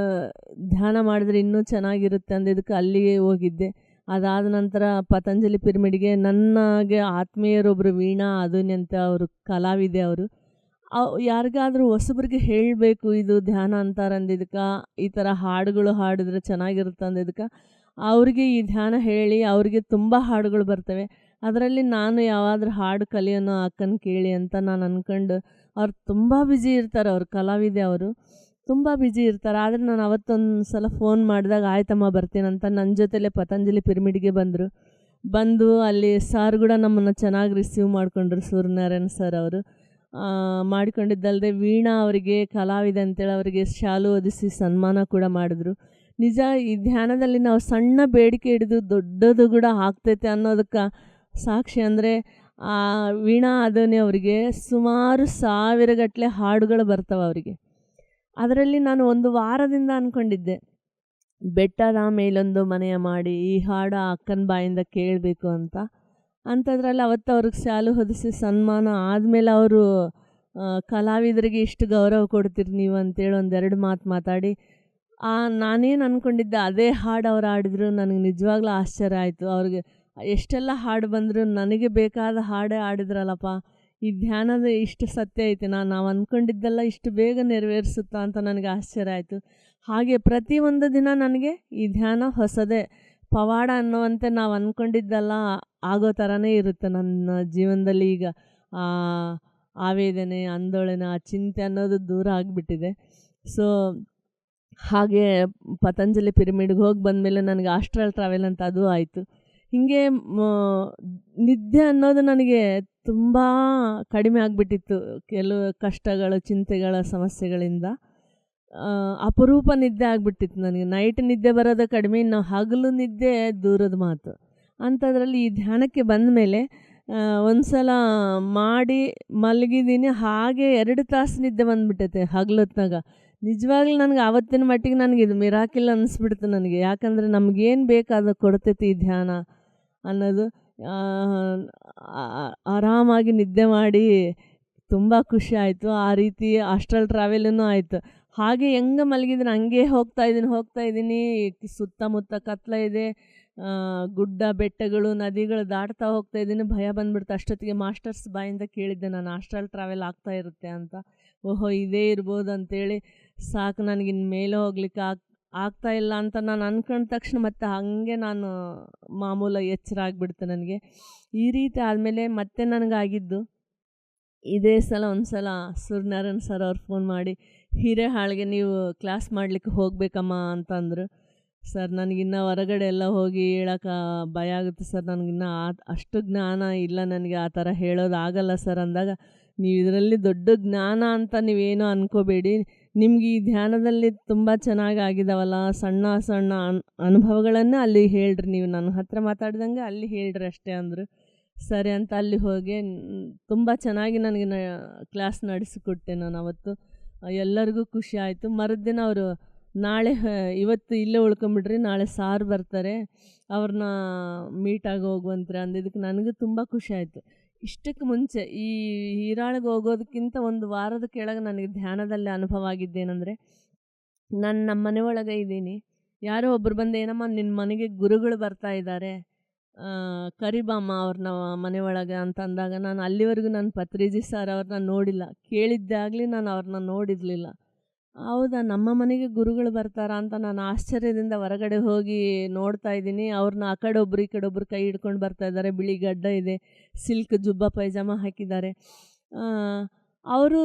ಧ್ಯಾನ ಮಾಡಿದ್ರೆ ಇನ್ನೂ ಚೆನ್ನಾಗಿರುತ್ತೆ ಅಂದಿದ್ದಕ್ಕೆ ಅಲ್ಲಿಗೆ ಹೋಗಿದ್ದೆ. ಅದಾದ ನಂತರ ಪತಂಜಲಿ ಪಿರಮಿಡ್ಗೆ ನನಗೆ ಆತ್ಮೀಯರೊಬ್ಬರು ವೀಣಾ ಅದುನಿ ಅಂತ ಅವರು ಕಲಾವಿದೆ. ಅವರು ಯಾರಿಗಾದರೂ ಹೊಸಬ್ರಿಗೆ ಹೇಳಬೇಕು ಇದು ಧ್ಯಾನ ಅಂತಾರೆ ಅಂದಿದ್ದಕ್ಕೆ, ಈ ಥರ ಹಾಡುಗಳು ಹಾಡಿದ್ರೆ ಚೆನ್ನಾಗಿರುತ್ತೆ ಅಂದಿದ್ದಕ್ಕೆ ಅವ್ರಿಗೆ ಈ ಧ್ಯಾನ ಹೇಳಿ ಅವ್ರಿಗೆ ತುಂಬ ಹಾಡುಗಳು ಬರ್ತವೆ. ಅದರಲ್ಲಿ ನಾನು ಯಾವಾದರೂ ಹಾಡು ಕಲಿಯೋಣ ಅಕ್ಕನ ಕೇಳಿ ಅಂತ ನಾನು ಅಂದ್ಕೊಂಡು, ಅವ್ರು ತುಂಬ ಬ್ಯುಸಿ ಇರ್ತಾರೆ, ಅವ್ರು ಕಲಾವಿದೆ, ಅವರು ತುಂಬ ಬ್ಯುಸಿ ಇರ್ತಾರೆ. ಆದರೆ ನಾನು ಅವತ್ತೊಂದು ಸಲ ಫೋನ್ ಮಾಡಿದಾಗ ಆಯ್ತಮ್ಮ ಬರ್ತೀನಂತ ನನ್ನ ಜೊತೆಲೇ ಪತಂಜಲಿ ಪಿರಮಿಡ್ಗೆ ಬಂದು ಅಲ್ಲಿ ಸಾರ್ ಕೂಡ ನಮ್ಮನ್ನು ಚೆನ್ನಾಗಿ ರಿಸೀವ್ ಮಾಡಿಕೊಂಡ್ರು. ಸೂರ್ಯನಾರಾಯಣ್ ಸರ್ ಅವರು ಮಾಡಿಕೊಂಡಿದ್ದಲ್ಲದೆ ವೀಣಾ ಅವರಿಗೆ ಕಲಾವಿದೆ ಅಂತೇಳಿ ಅವರಿಗೆ ಶಾಲು ಹೊದಿಸಿ ಸನ್ಮಾನ ಕೂಡ ಮಾಡಿದ್ರು. ನಿಜ, ಈ ಧ್ಯಾನದಲ್ಲಿ ನಾವು ಸಣ್ಣ ಬೇಡಿಕೆ ಹಿಡಿದು ದೊಡ್ಡದು ಕೂಡ ಆಗ್ತೈತೆ ಅನ್ನೋದಕ್ಕೆ ಸಾಕ್ಷಿ ಅಂದರೆ ವೀಣಾ ಅದುನಿ ಅವರಿಗೆ ಸುಮಾರು 1000 ಗಟ್ಟಲೆ ಹಾಡುಗಳು ಬರ್ತವೆ ಅವರಿಗೆ. ಅದರಲ್ಲಿ ನಾನು ಒಂದು ವಾರದಿಂದ ಅಂದ್ಕೊಂಡಿದ್ದೆ, ಬೆಟ್ಟದ ಮೇಲೊಂದು ಮನೆಯ ಮಾಡಿ ಈ ಹಾಡು ಅಕ್ಕನ ಬಾಯಿಂದ ಕೇಳಬೇಕು ಅಂತ. ಅಂಥದ್ರಲ್ಲಿ ಅವತ್ತು ಅವ್ರಿಗೆ ಶಾಲು ಹೊದಿಸಿ ಸನ್ಮಾನ ಆದಮೇಲೆ ಅವರು ಕಲಾವಿದರಿಗೆ ಇಷ್ಟು ಗೌರವ ಕೊಡ್ತೀರಿ ನೀವು ಅಂತೇಳಿ 1-2 ಮಾತು ಮಾತಾಡಿ ನಾನೇನು ಅಂದ್ಕೊಂಡಿದ್ದೆ ಅದೇ ಹಾಡು ಅವ್ರು ಹಾಡಿದ್ರು. ನನಗೆ ನಿಜವಾಗ್ಲೂ ಆಶ್ಚರ್ಯ ಆಯಿತು. ಅವ್ರಿಗೆ ಎಷ್ಟೆಲ್ಲ ಹಾಡು ಬಂದರೂ ನನಗೆ ಬೇಕಾದ ಹಾಡೇ ಹಾಡಿದ್ರಲ್ಲಪ್ಪ, ಈ ಧ್ಯಾನದ ಇಷ್ಟು ಸತ್ಯ ಐತೆ, ನಾವು ಅಂದ್ಕೊಂಡಿದ್ದೆಲ್ಲ ಇಷ್ಟು ಬೇಗ ನೆರವೇರಿಸುತ್ತಾ ಅಂತ ನನಗೆ ಆಶ್ಚರ್ಯ ಆಯಿತು. ಹಾಗೆ ಪ್ರತಿಯೊಂದು ದಿನ ನನಗೆ ಈ ಧ್ಯಾನ ಹೊಸದೇ, ಪವಾಡ ಅನ್ನುವಂತೆ ನಾವು ಅಂದ್ಕೊಂಡಿದ್ದೆಲ್ಲ ಆಗೋ ಥರನೇ ಇರುತ್ತೆ ನನ್ನ ಜೀವನದಲ್ಲಿ. ಈಗ ಆವೇದನೆ, ಆಂದೋಲನ, ಆ ಚಿಂತೆ ಅನ್ನೋದು ದೂರ ಆಗಿಬಿಟ್ಟಿದೆ. ಸೊ ಹಾಗೆ ಪತಂಜಲಿ ಪಿರಮಿಡ್ಗೆ ಹೋಗಿ ಬಂದಮೇಲೆ ನನಗೆ ಆಸ್ಟ್ರಲ್ ಟ್ರಾವೆಲ್ ಅಂತ ಅದು ಆಯಿತು. ಹೀಗೆ ನಿದ್ದೆ ಅನ್ನೋದು ನನಗೆ ತುಂಬ ಕಡಿಮೆ ಆಗಿಬಿಟ್ಟಿತ್ತು ಕೆಲವು ಕಷ್ಟಗಳು, ಚಿಂತೆಗಳ ಸಮಸ್ಯೆಗಳಿಂದ. ಅಪರೂಪ ನಿದ್ದೆ ಆಗಿಬಿಟ್ಟಿತ್ತು ನನಗೆ. ನೈಟ್ ನಿದ್ದೆ ಬರೋದು ಕಡಿಮೆ, ಇನ್ನು ಹಗಲು ನಿದ್ದೆ ದೂರದ ಮಾತು. ಅಂಥದ್ರಲ್ಲಿ ಈ ಧ್ಯಾನಕ್ಕೆ ಬಂದ ಮೇಲೆ ಒಂದು ಸಲ ಮಾಡಿ ಮಲಗಿದ್ದೀನಿ, ಹಾಗೆ 2 ತಾಸು ನಿದ್ದೆ ಬಂದುಬಿಟ್ಟೈತೆ ಹಗಲೊತ್ನಾಗ. ನಿಜವಾಗ್ಲೂ ನನಗೆ ಆವತ್ತಿನ ಮಟ್ಟಿಗೆ ನನಗೆ ಇದು ಮಿರಾಕಿಲ್ ಅನ್ನಿಸ್ಬಿಡ್ತು ನನಗೆ. ಯಾಕಂದರೆ ನಮಗೇನು ಬೇಕಾದ ಕೊಡ್ತೈತಿ ಈ ಧ್ಯಾನ ಅನ್ನೋದು. ಆರಾಮಾಗಿ ನಿದ್ದೆ ಮಾಡಿ ತುಂಬ ಖುಷಿ ಆಯಿತು. ಆ ರೀತಿ ಆಸ್ಟ್ರಲ್ ಟ್ರಾವೆಲೂ ಆಯಿತು. ಹಾಗೆ ಹೆಂಗೆ ಮಲಗಿದ್ದೀನಿ ಹಂಗೆ ಹೋಗ್ತಾ ಇದ್ದೀನಿ. ಸುತ್ತಮುತ್ತ ಕತ್ಲ ಇದೆ, ಗುಡ್ಡ ಬೆಟ್ಟಗಳು ನದಿಗಳು ದಾಟ್ತಾ ಹೋಗ್ತಾ ಇದ್ದೀನಿ. ಭಯ ಬಂದುಬಿಡ್ತು. ಅಷ್ಟೊತ್ತಿಗೆ ಮಾಸ್ಟರ್ಸ್ ಬಾಯಿಂದ ಕೇಳಿದ್ದೆ ನಾನು, ಆಸ್ಟ್ರಲ್ ಟ್ರಾವೆಲ್ ಆಗ್ತಾ ಇರುತ್ತೆ ಅಂತ. ಓಹೋ ಇದೇ ಇರ್ಬೋದು ಅಂತೇಳಿ ಸಾಕು, ನನಗಿನ್ನು ಮೇಲೆ ಹೋಗ್ಲಿಕ್ಕೆ ಆಗ್ತಾ ಇಲ್ಲ ಅಂತ ನಾನು ಅಂದ್ಕೊಂಡ ತಕ್ಷಣ ಮತ್ತೆ ಹಾಗೆ ನಾನು ಮಾಮೂಲು ಎಚ್ಚರ ಆಗಿಬಿಡ್ತು ನನಗೆ. ಈ ರೀತಿ ಆದಮೇಲೆ ಮತ್ತೆ ನನಗಾಗಿದ್ದು ಇದೇ ಸಲ ಒಂದು ಸಲ ಸೂರ್ಯನಾರಾಯಣ್ ಸರ್ ಅವ್ರು ಫೋನ್ ಮಾಡಿ, ಹಿರೇಹಾಳ್ಗೆ ನೀವು ಕ್ಲಾಸ್ ಮಾಡಲಿಕ್ಕೆ ಹೋಗಬೇಕಮ್ಮ ಅಂತಂದರು. ಸರ್ ನನಗಿನ್ನೂ ಹೊರಗಡೆ ಎಲ್ಲ ಹೋಗಿ ಹೇಳೋಕೆ ಭಯ ಆಗುತ್ತೆ ಸರ್, ನನಗಿನ್ನೂ ಅಷ್ಟು ಜ್ಞಾನ ಇಲ್ಲ, ನನಗೆ ಆ ಥರ ಹೇಳೋದಾಗಲ್ಲ ಸರ್ ಅಂದಾಗ, ನೀವು ಇದರಲ್ಲಿ ದೊಡ್ಡ ಜ್ಞಾನ ಅಂತ ನೀವೇನೋ ಅಂದ್ಕೋಬೇಡಿ, ನಿಮ್ಗೆ ಈ ಧ್ಯಾನದಲ್ಲಿ ತುಂಬ ಚೆನ್ನಾಗಿ ಆಗಿದಾವಲ್ಲ, ಸಣ್ಣ ಸಣ್ಣ ಅನುಭವಗಳನ್ನೇ ಅಲ್ಲಿ ಹೇಳ್ರಿ, ನೀವು ನನ್ನ ಹತ್ರ ಮಾತಾಡ್ದಂಗೆ ಅಲ್ಲಿ ಹೇಳ್ರಿ ಅಷ್ಟೇ ಅಂದರು. ಸರಿ ಅಂತ ಅಲ್ಲಿ ಹೋಗಿ ತುಂಬ ಚೆನ್ನಾಗಿ ನನಗೆ ಕ್ಲಾಸ್ ನಡೆಸಿಕೊಟ್ಟೆ ನಾನು ಅವತ್ತು. ಎಲ್ಲರಿಗೂ ಖುಷಿ ಆಯಿತು. ಮರುದಿನ ಅವರು ನಾಳೆ ಇವತ್ತು ಇಲ್ಲೇ ಉಳ್ಕೊಂಬಿಡ್ರಿ, ನಾಳೆ ಸಾರ್ ಬರ್ತಾರೆ, ಅವ್ರನ್ನ ಮೀಟಾಗಿ ಹೋಗುವಂತ್ರಿ ಅಂದಿದ್ದಕ್ಕೆ ನನಗೂ ತುಂಬ ಖುಷಿ ಆಯಿತು. ಇಷ್ಟಕ್ಕೆ ಮುಂಚೆ ಈ ಹೀರಾಳಿಗೆ ಹೋಗೋದಕ್ಕಿಂತ ಒಂದು ವಾರದ ಕೆಳಗೆ ನನಗೆ ಧ್ಯಾನದಲ್ಲಿ ಅನುಭವ ಆಗಿದ್ದೇನೆಂದರೆ, ನಾನು ನಮ್ಮ ಮನೆ ಒಳಗೆ ಇದ್ದೀನಿ, ಯಾರೋ ಒಬ್ಬರು ಬಂದು ಏನಮ್ಮ ನಿನ್ನ ಮನೆಗೆ ಗುರುಗಳು ಬರ್ತಾ ಇದ್ದಾರೆ, ಕರಿಬಾಮ್ಮ ಅವ್ರನ್ನ ಮನೆ ಒಳಗೆ ಅಂತ ಅಂದಾಗ, ನಾನು ಅಲ್ಲಿವರೆಗೂ ನಾನು ಪತ್ರಿಜಿ ಸರ್ ಅವ್ರನ್ನ ನೋಡಿಲ್ಲ, ಕೇಳಿದ್ದೆ ಆಗಲಿ ನಾನು ಅವ್ರನ್ನ ನೋಡಿರಲಿಲ್ಲ. ಹೌದಾ, ನಮ್ಮ ಮನೆಗೆ ಗುರುಗಳು ಬರ್ತಾರಾ ಅಂತ ನಾನು ಆಶ್ಚರ್ಯದಿಂದ ಹೊರಗಡೆ ಹೋಗಿ ನೋಡ್ತಾ ಇದ್ದೀನಿ. ಅವ್ರನ್ನ ಆ ಕಡೆ ಒಬ್ರು ಈ ಕಡೆ ಒಬ್ರು ಕೈ ಹಿಡ್ಕೊಂಡು ಬರ್ತಾ ಇದ್ದಾರೆ. ಬಿಳಿ ಗಡ್ಡ ಇದೆ, ಸಿಲ್ಕ್ ಜುಬ್ಬ ಪೈಜಾಮ ಹಾಕಿದ್ದಾರೆ. ಅವರು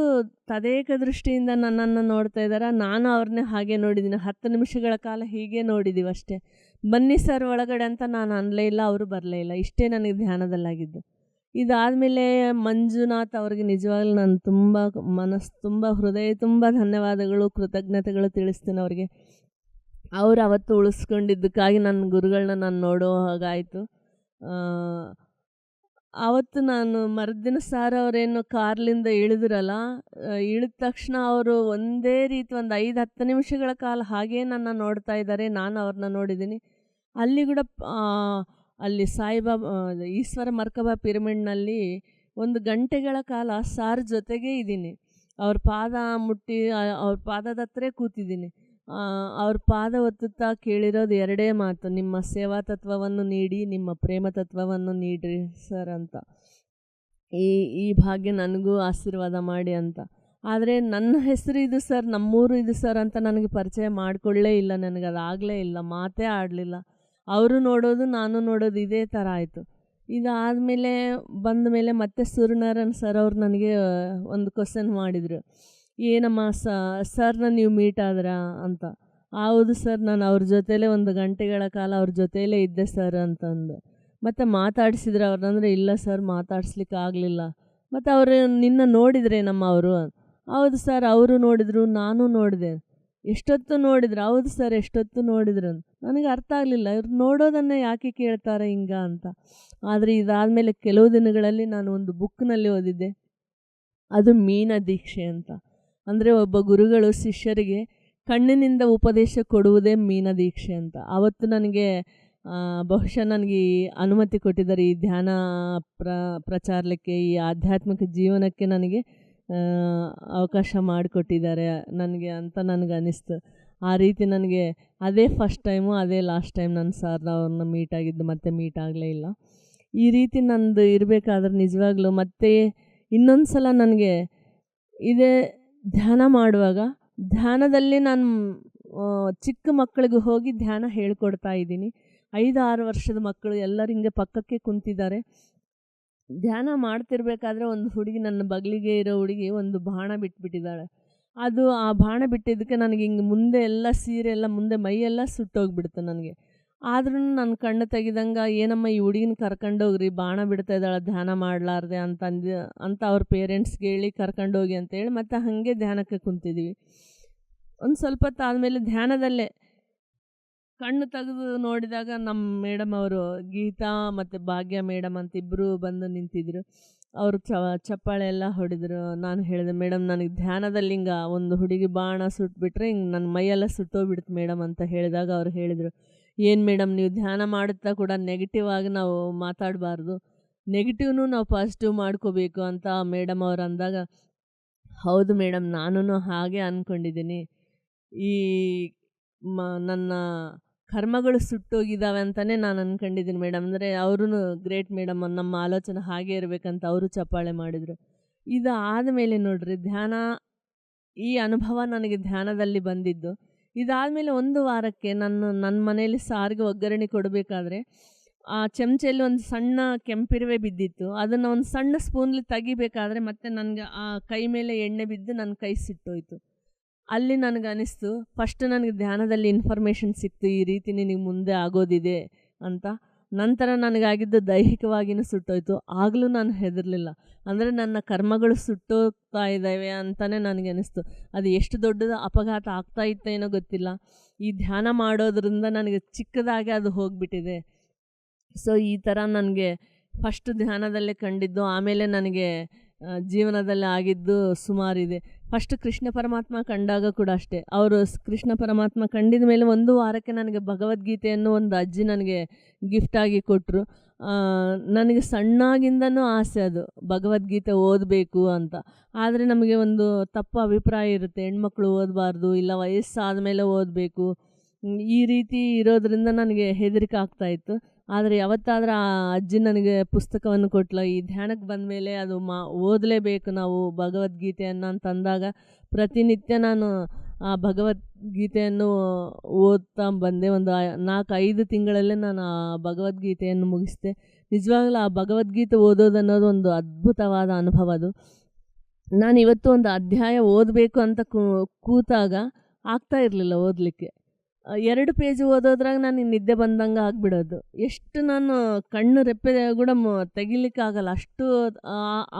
ತದೇಕ ದೃಷ್ಟಿಯಿಂದ ನನ್ನನ್ನು ನೋಡ್ತಾ ಇದ್ದಾರೆ. ನಾನು ಅವ್ರನ್ನೇ ಹಾಗೆ ನೋಡಿದ್ದೀನಿ. 10 ನಿಮಿಷಗಳ ಕಾಲ ಹೀಗೆ ನೋಡಿದ್ದೀವಿ ಅಷ್ಟೇ. ಬನ್ನಿ ಸರ್ ಒಳಗಡೆ ಅಂತ ನಾನು ಅನ್ನಲೇ ಇಲ್ಲ, ಅವರು ಬರಲೇ ಇಲ್ಲ. ಇಷ್ಟೇ ನನಗೆ ಧ್ಯಾನದಲ್ಲಾಗಿದ್ದು. ಇದಾದಮೇಲೆ ಮಂಜುನಾಥ್ ಅವ್ರಿಗೆ ನಿಜವಾಗ್ಲೂ ನಾನು ತುಂಬ ಮನಸ್ಸು ತುಂಬ ಹೃದಯ ತುಂಬ ಧನ್ಯವಾದಗಳು, ಕೃತಜ್ಞತೆಗಳು ತಿಳಿಸ್ತೀನಿ ಅವ್ರಿಗೆ. ಅವರು ಅವತ್ತು ಉಳಿಸ್ಕೊಂಡಿದ್ದಕ್ಕಾಗಿ ನನ್ನ ಗುರುಗಳನ್ನ ನಾನು ನೋಡೋ ಹಾಗಾಯಿತು. ಆವತ್ತು ನಾನು ಮರುದಿನ ಸಾರ್ ಅವರೇನು ಕಾರ್ಲಿಂದ ಇಳಿದ್ರಲ್ಲ, ಇಳಿದ ತಕ್ಷಣ ಅವರು ಒಂದೇ ರೀತಿ ಒಂದು 5-10 ನಿಮಿಷಗಳ ಕಾಲ ಹಾಗೇ ನನ್ನ ನೋಡ್ತಾ ಇದ್ದಾರೆ. ನಾನು ಅವ್ರನ್ನ ನೋಡಿದ್ದೀನಿ. ಅಲ್ಲಿ ಕೂಡ ಅಲ್ಲಿ ಸಾಯಿಬಾಬಾ ಈಶ್ವರ ಮರ್ಕಬಾ ಪಿರಮಿಡ್ನಲ್ಲಿ 1 ಗಂಟೆಗಳ ಕಾಲ ಸಾರ್ ಜೊತೆಗೇ ಇದ್ದೀನಿ. ಅವ್ರ ಪಾದ ಮುಟ್ಟಿ ಅವ್ರ ಪಾದದ ಹತ್ರ ಕೂತಿದ್ದೀನಿ. ಅವ್ರ ಪಾದ ಒತ್ತುತ್ತಾ ಕೇಳಿರೋದು 2 ಮಾತು: ನಿಮ್ಮ ಸೇವಾ ತತ್ವವನ್ನು ನೀಡಿ, ನಿಮ್ಮ ಪ್ರೇಮ ತತ್ವವನ್ನು ನೀಡ್ರಿ ಸರ್ ಅಂತ. ಈ ಭಾಗ್ಯ ನನಗೂ ಆಶೀರ್ವಾದ ಮಾಡಿ ಅಂತ. ಆದರೆ ನನ್ನ ಹೆಸರು ಇದು ಸರ್, ನಮ್ಮೂರು ಇದು ಸರ್ ಅಂತ ನನಗೆ ಪರಿಚಯ ಮಾಡಿಕೊಳ್ಳೇ ಇಲ್ಲ. ನನಗೆ ಅದಾಗಲೇ ಇಲ್ಲ, ಮಾತೇ ಆಡಲಿಲ್ಲ. ಅವರು ನೋಡೋದು ನಾನು ನೋಡೋದು ಇದೇ ಥರ ಆಯಿತು. ಇದಾದಮೇಲೆ ಬಂದ ಮೇಲೆ ಮತ್ತೆ ಸೂರ್ಯನಾರಾಯಣ್ ಸರ್ ಅವ್ರು ನನಗೆ ಒಂದು ಕ್ವಶನ್ ಮಾಡಿದರು: ಏನಮ್ಮ ಸರ್ನ ನೀವು ಮೀಟ್ ಆದ್ರಾ ಅಂತ. ಹೌದು ಸರ್, ನಾನು ಅವ್ರ ಜೊತೆಲೇ 1 ಗಂಟೆಗಳ ಕಾಲ ಅವ್ರ ಜೊತೆಯಲ್ಲೇ ಇದ್ದೆ ಸರ್ ಅಂತಂದು. ಮತ್ತು ಮಾತಾಡಿಸಿದ್ರು ಅವ್ರನ್ನಂದರೆ, ಇಲ್ಲ ಸರ್ ಮಾತಾಡ್ಸ್ಲಿಕ್ಕೆ ಆಗಲಿಲ್ಲ. ಮತ್ತು ಅವರು ನಿನ್ನ ನೋಡಿದ್ರೇನಮ್ಮ ಅವರು? ಹೌದು ಸರ್, ಅವರು ನೋಡಿದರು, ನಾನು ನೋಡಿದೆ. ಎಷ್ಟೊತ್ತು ನೋಡಿದ್ರು? ಹೌದು ಸರ್, ಎಷ್ಟೊತ್ತು ನೋಡಿದ್ರು. ನನಗೆ ಅರ್ಥ ಆಗಲಿಲ್ಲ, ಇವ್ರು ನೋಡೋದನ್ನೇ ಯಾಕೆ ಕೇಳ್ತಾರೆ ಹಿಂಗ ಅಂತ. ಆದರೆ ಇದಾದಮೇಲೆ ಕೆಲವು ದಿನಗಳಲ್ಲಿ ನಾನು ಒಂದು ಬುಕ್ನಲ್ಲಿ ಓದಿದ್ದೆ, ಅದು ಮೀನ ದೀಕ್ಷೆ ಅಂತ. ಅಂದರೆ ಒಬ್ಬ ಗುರುಗಳು ಶಿಷ್ಯರಿಗೆ ಕಣ್ಣಿನಿಂದ ಉಪದೇಶ ಕೊಡುವುದೇ ಮೀನ ದೀಕ್ಷೆ ಅಂತ. ಆವತ್ತು ನನಗೆ ಬಹುಶಃ ನನಗೆ ಅನುಮತಿ ಕೊಟ್ಟಿದ್ದಾರೆ ಈ ಧ್ಯಾನ ಪ್ರಚಾರಕ್ಕೆ, ಈ ಆಧ್ಯಾತ್ಮಿಕ ಜೀವನಕ್ಕೆ ನನಗೆ ಅವಕಾಶ ಮಾಡಿಕೊಟ್ಟಿದ್ದಾರೆ ನನಗೆ ಅಂತ ನನಗೆ ಅನ್ನಿಸ್ತು. ಆ ರೀತಿ ನನಗೆ ಅದೇ ಫಸ್ಟ್ ಟೈಮು, ಅದೇ ಲಾಸ್ಟ್ ಟೈಮ್ ನಾನು ಸಾರ್ ಅವ್ರನ್ನ ಮೀಟ್ ಆಗಿದ್ದು, ಮತ್ತೆ ಮೀಟ್ ಆಗಲೇ ಇಲ್ಲ. ಈ ರೀತಿ ನಂದು ಇರಬೇಕಾದ್ರೆ ನಿಜವಾಗ್ಲೂ ಮತ್ತೆ ಇನ್ನೊಂದು ಸಲ ನನಗೆ ಇದೇ ಧ್ಯಾನ ಮಾಡುವಾಗ, ಧ್ಯಾನದಲ್ಲಿ ನಾನು ಚಿಕ್ಕ ಮಕ್ಕಳಿಗೆ ಹೋಗಿ ಧ್ಯಾನ ಹೇಳ್ಕೊಡ್ತಾ ಇದ್ದೀನಿ. 5-6 ವರ್ಷದ ಮಕ್ಕಳು ಎಲ್ಲರೂ ಹಿಂಗೆ ಪಕ್ಕಕ್ಕೆ ಕುಂತಿದ್ದಾರೆ. ಧ್ಯಾನ ಮಾಡ್ತಿರ್ಬೇಕಾದ್ರೆ ಒಂದು ಹುಡುಗಿ, ನನ್ನ ಬಗಲಿಗೆ ಇರೋ ಹುಡುಗಿ, ಒಂದು ಬಾಣ ಬಿಟ್ಬಿಟ್ಟಿದ್ದಾಳೆ. ಅದು ಆ ಬಾಣ ಬಿಟ್ಟಿದ್ದಕ್ಕೆ ನನಗೆ ಹಿಂಗೆ ಮುಂದೆ ಎಲ್ಲ ಸೀರೆ ಎಲ್ಲ ಮುಂದೆ ಮೈಯೆಲ್ಲ ಸುಟ್ಟೋಗ್ಬಿಡ್ತು ನನಗೆ. ಆದ್ರೂ ನಾನು ಕಣ್ಣು ತೆಗಿದಂಗೆ, ಏನಮ್ಮ ಈ ಹುಡುಗಿನ ಕರ್ಕೊಂಡೋಗ್ರಿ, ಬಾಣ ಬಿಡ್ತಾ ಇದ್ದಾಳೆ ಧ್ಯಾನ ಮಾಡಲಾರ್ದೆ ಅಂತ ಅವ್ರ ಪೇರೆಂಟ್ಸ್ಗೆ ಹೇಳಿ ಕರ್ಕೊಂಡೋಗಿ ಅಂತೇಳಿ ಮತ್ತು ಹಾಗೆ ಧ್ಯಾನಕ್ಕೆ ಕುಂತಿದ್ದೀವಿ. ಒಂದು ಸ್ವಲ್ಪ ಹೊತ್ತು ಆದಮೇಲೆ ಧ್ಯಾನದಲ್ಲೇ ಕಣ್ಣು ತೆಗೆದು ನೋಡಿದಾಗ ನಮ್ಮ ಮೇಡಮ್ ಅವರು, ಗೀತಾ ಮತ್ತು ಭಾಗ್ಯ ಮೇಡಮ್ ಅಂತ ಇಬ್ಬರು ಬಂದು ನಿಂತಿದ್ರು. ಅವರು ಚಪ್ಪಾಳೆ ಎಲ್ಲ ಹೊಡೆದ್ರು. ನಾನು ಹೇಳಿದೆ, ಮೇಡಮ್ ನನಗೆ ಧ್ಯಾನದಲ್ಲಿ ಹಿಂಗೆ ಒಂದು ಹುಡುಗಿ ಬಾಣ ಸುಟ್ಬಿಟ್ರೆ ಹಿಂಗೆ ನನ್ನ ಮೈಯೆಲ್ಲ ಸುಟ್ಟೋಗ್ಬಿಡ್ತು ಮೇಡಮ್ ಅಂತ ಹೇಳಿದಾಗ ಅವ್ರು ಹೇಳಿದರು, ಏನು ಮೇಡಮ್ ನೀವು ಧ್ಯಾನ ಮಾಡುತ್ತಾ ಕೂಡ ನೆಗೆಟಿವ್ ಆಗಿ ನಾವು ಮಾತಾಡಬಾರ್ದು, ನೆಗೆಟಿವ್ನು ನಾವು ಪಾಸಿಟಿವ್ ಮಾಡ್ಕೋಬೇಕು ಅಂತ ಮೇಡಮ್ ಅವ್ರು ಅಂದಾಗ, ಹೌದು ಮೇಡಮ್ ನಾನು ಹಾಗೆ ಅಂದ್ಕೊಂಡಿದ್ದೀನಿ. ಈ ನನ್ನ ಕರ್ಮಗಳು ಸುಟ್ಟೋಗಿದ್ದಾವೆ ಅಂತಲೇ ನಾನು ಅಂದ್ಕೊಂಡಿದ್ದೀನಿ ಮೇಡಮ್. ಅಂದರೆ ಅವರು ಗ್ರೇಟ್ ಮೇಡಮ್, ನಮ್ಮ ಆಲೋಚನೆ ಹಾಗೆ ಇರಬೇಕಂತ ಅವರು ಚಪ್ಪಾಳೆ ಮಾಡಿದರು. ಇದು ಆದಮೇಲೆ ನೋಡ್ರಿ, ಧ್ಯಾನ ಈ ಅನುಭವ ನನಗೆ ಧ್ಯಾನದಲ್ಲಿ ಬಂದಿದ್ದು. ಇದಾದಮೇಲೆ 1 ವಾರಕ್ಕೆ ನನ್ನ ಮನೆಯಲ್ಲಿ ಸಾರಿಗೆ ಒಗ್ಗರಣೆ ಕೊಡಬೇಕಾದ್ರೆ ಆ ಚಮಚೆಯಲ್ಲಿ ಒಂದು ಸಣ್ಣ ಕೆಂಪಿರುವೆ ಬಿದ್ದಿತ್ತು. ಅದನ್ನು ಒಂದು ಸಣ್ಣ ಸ್ಪೂನ್ಲಿ ತೆಗಿಬೇಕಾದ್ರೆ ಮತ್ತೆ ನನಗೆ ಆ ಕೈ ಮೇಲೆ ಎಣ್ಣೆ ಬಿದ್ದು ನನ್ನ ಕೈ ಸುಟ್ಟೋಯ್ತು. ಅಲ್ಲಿ ನನಗೆ ಅನಿಸ್ತು, ಫಸ್ಟ್ ನನಗೆ ಧ್ಯಾನದಲ್ಲಿ ಇನ್ಫಾರ್ಮೇಷನ್ ಸಿಕ್ತು, ಈ ರೀತಿ ನಿನಗೆ ಮುಂದೆ ಆಗೋದಿದೆ ಅಂತ. ನಂತರ ನನಗಾಗಿದ್ದು ದೈಹಿಕವಾಗಿಯೂ ಸುಟ್ಟೋಯ್ತು. ಆಗಲೂ ನಾನು ಹೆದರಲಿಲ್ಲ. ಅಂದರೆ ನನ್ನ ಕರ್ಮಗಳು ಸುಟ್ಟೋಗ್ತಾ ಇದ್ದಾವೆ ಅಂತಲೇ ನನಗೆ ಅನಿಸ್ತು. ಅದು ಎಷ್ಟು ದೊಡ್ಡದು ಅಪಘಾತ ಆಗ್ತಾ ಇತ್ತೇನೋ ಗೊತ್ತಿಲ್ಲ, ಈ ಧ್ಯಾನ ಮಾಡೋದ್ರಿಂದ ನನಗೆ ಚಿಕ್ಕದಾಗಿ ಅದು ಹೋಗಿಬಿಟ್ಟಿದೆ. ಸೊ ಈ ಥರ ನನಗೆ ಫಸ್ಟ್ ಧ್ಯಾನದಲ್ಲೇ ಕಂಡಿದ್ದು. ಆಮೇಲೆ ನನಗೆ ಜೀವನದಲ್ಲಿ ಆಗಿದ್ದು ಸುಮಾರಿದೆ. ಫಸ್ಟ್ ಕೃಷ್ಣ ಪರಮಾತ್ಮ ಕಂಡಾಗ ಕೂಡ ಅಷ್ಟೇ, ಅವರು ಕೃಷ್ಣ ಪರಮಾತ್ಮ ಕಂಡಿದ ಮೇಲೆ 1 ವಾರಕ್ಕೆ ನನಗೆ ಭಗವದ್ಗೀತೆಯನ್ನು ಒಂದು ಅಜ್ಜಿ ನನಗೆ ಗಿಫ್ಟಾಗಿ ಕೊಟ್ಟರು. ನನಗೆ ಸಣ್ಣಾಗಿಂದನೂ ಆಸೆ ಅದು ಭಗವದ್ಗೀತೆ ಓದಬೇಕು ಅಂತ. ಆದರೆ ನಮಗೆ ಒಂದು ತಪ್ಪು ಅಭಿಪ್ರಾಯ ಇರುತ್ತೆ, ಹೆಣ್ಮಕ್ಳು ಓದಬಾರ್ದು, ಇಲ್ಲ ವಯಸ್ಸಾದ ಮೇಲೆ ಓದಬೇಕು, ಈ ರೀತಿ ಇರೋದರಿಂದ ನನಗೆ ಹೆದರಿಕೆ ಆಗ್ತಾಯಿತ್ತು. ಆದರೆ ಯಾವತ್ತಾದರೂ ಆ ಅಜ್ಜಿ ನನಗೆ ಪುಸ್ತಕವನ್ನು ಕೊಟ್ಲ, ಈ ಧ್ಯಾನಕ್ಕೆ ಬಂದ ಮೇಲೆ ಅದು ಓದಲೇಬೇಕು ನಾವು ಭಗವದ್ಗೀತೆಯನ್ನು ಅಂತಂದಾಗ ಪ್ರತಿನಿತ್ಯ ನಾನು ಆ ಭಗವದ್ಗೀತೆಯನ್ನು ಓದ್ತಾ ಬಂದೆ. ಒಂದು 4-5 ತಿಂಗಳಲ್ಲೇ ನಾನು ಆ ಭಗವದ್ಗೀತೆಯನ್ನು ಮುಗಿಸಿದೆ. ನಿಜವಾಗ್ಲೂ ಆ ಭಗವದ್ಗೀತೆ ಓದೋದನ್ನೋದು ಒಂದು ಅದ್ಭುತವಾದ ಅನುಭವ ಅದು. ನಾನು ಇವತ್ತು ಒಂದು ಅಧ್ಯಾಯ ಓದಬೇಕು ಅಂತ ಕೂತಾಗ ಆಗ್ತಾ ಇರಲಿಲ್ಲ ಓದಲಿಕ್ಕೆ. 2 ಪೇಜ್ ಓದೋದ್ರಾಗ ನನಗೆ ನಿದ್ದೆ ಬಂದಂಗೆ ಆಗಿಬಿಡೋದು. ಎಷ್ಟು ನಾನು ಕಣ್ಣು ರೆಪ್ಪೆ ಕೂಡ ತೆಗಿಲಿಕ್ಕಾಗಲ್ಲ, ಅಷ್ಟು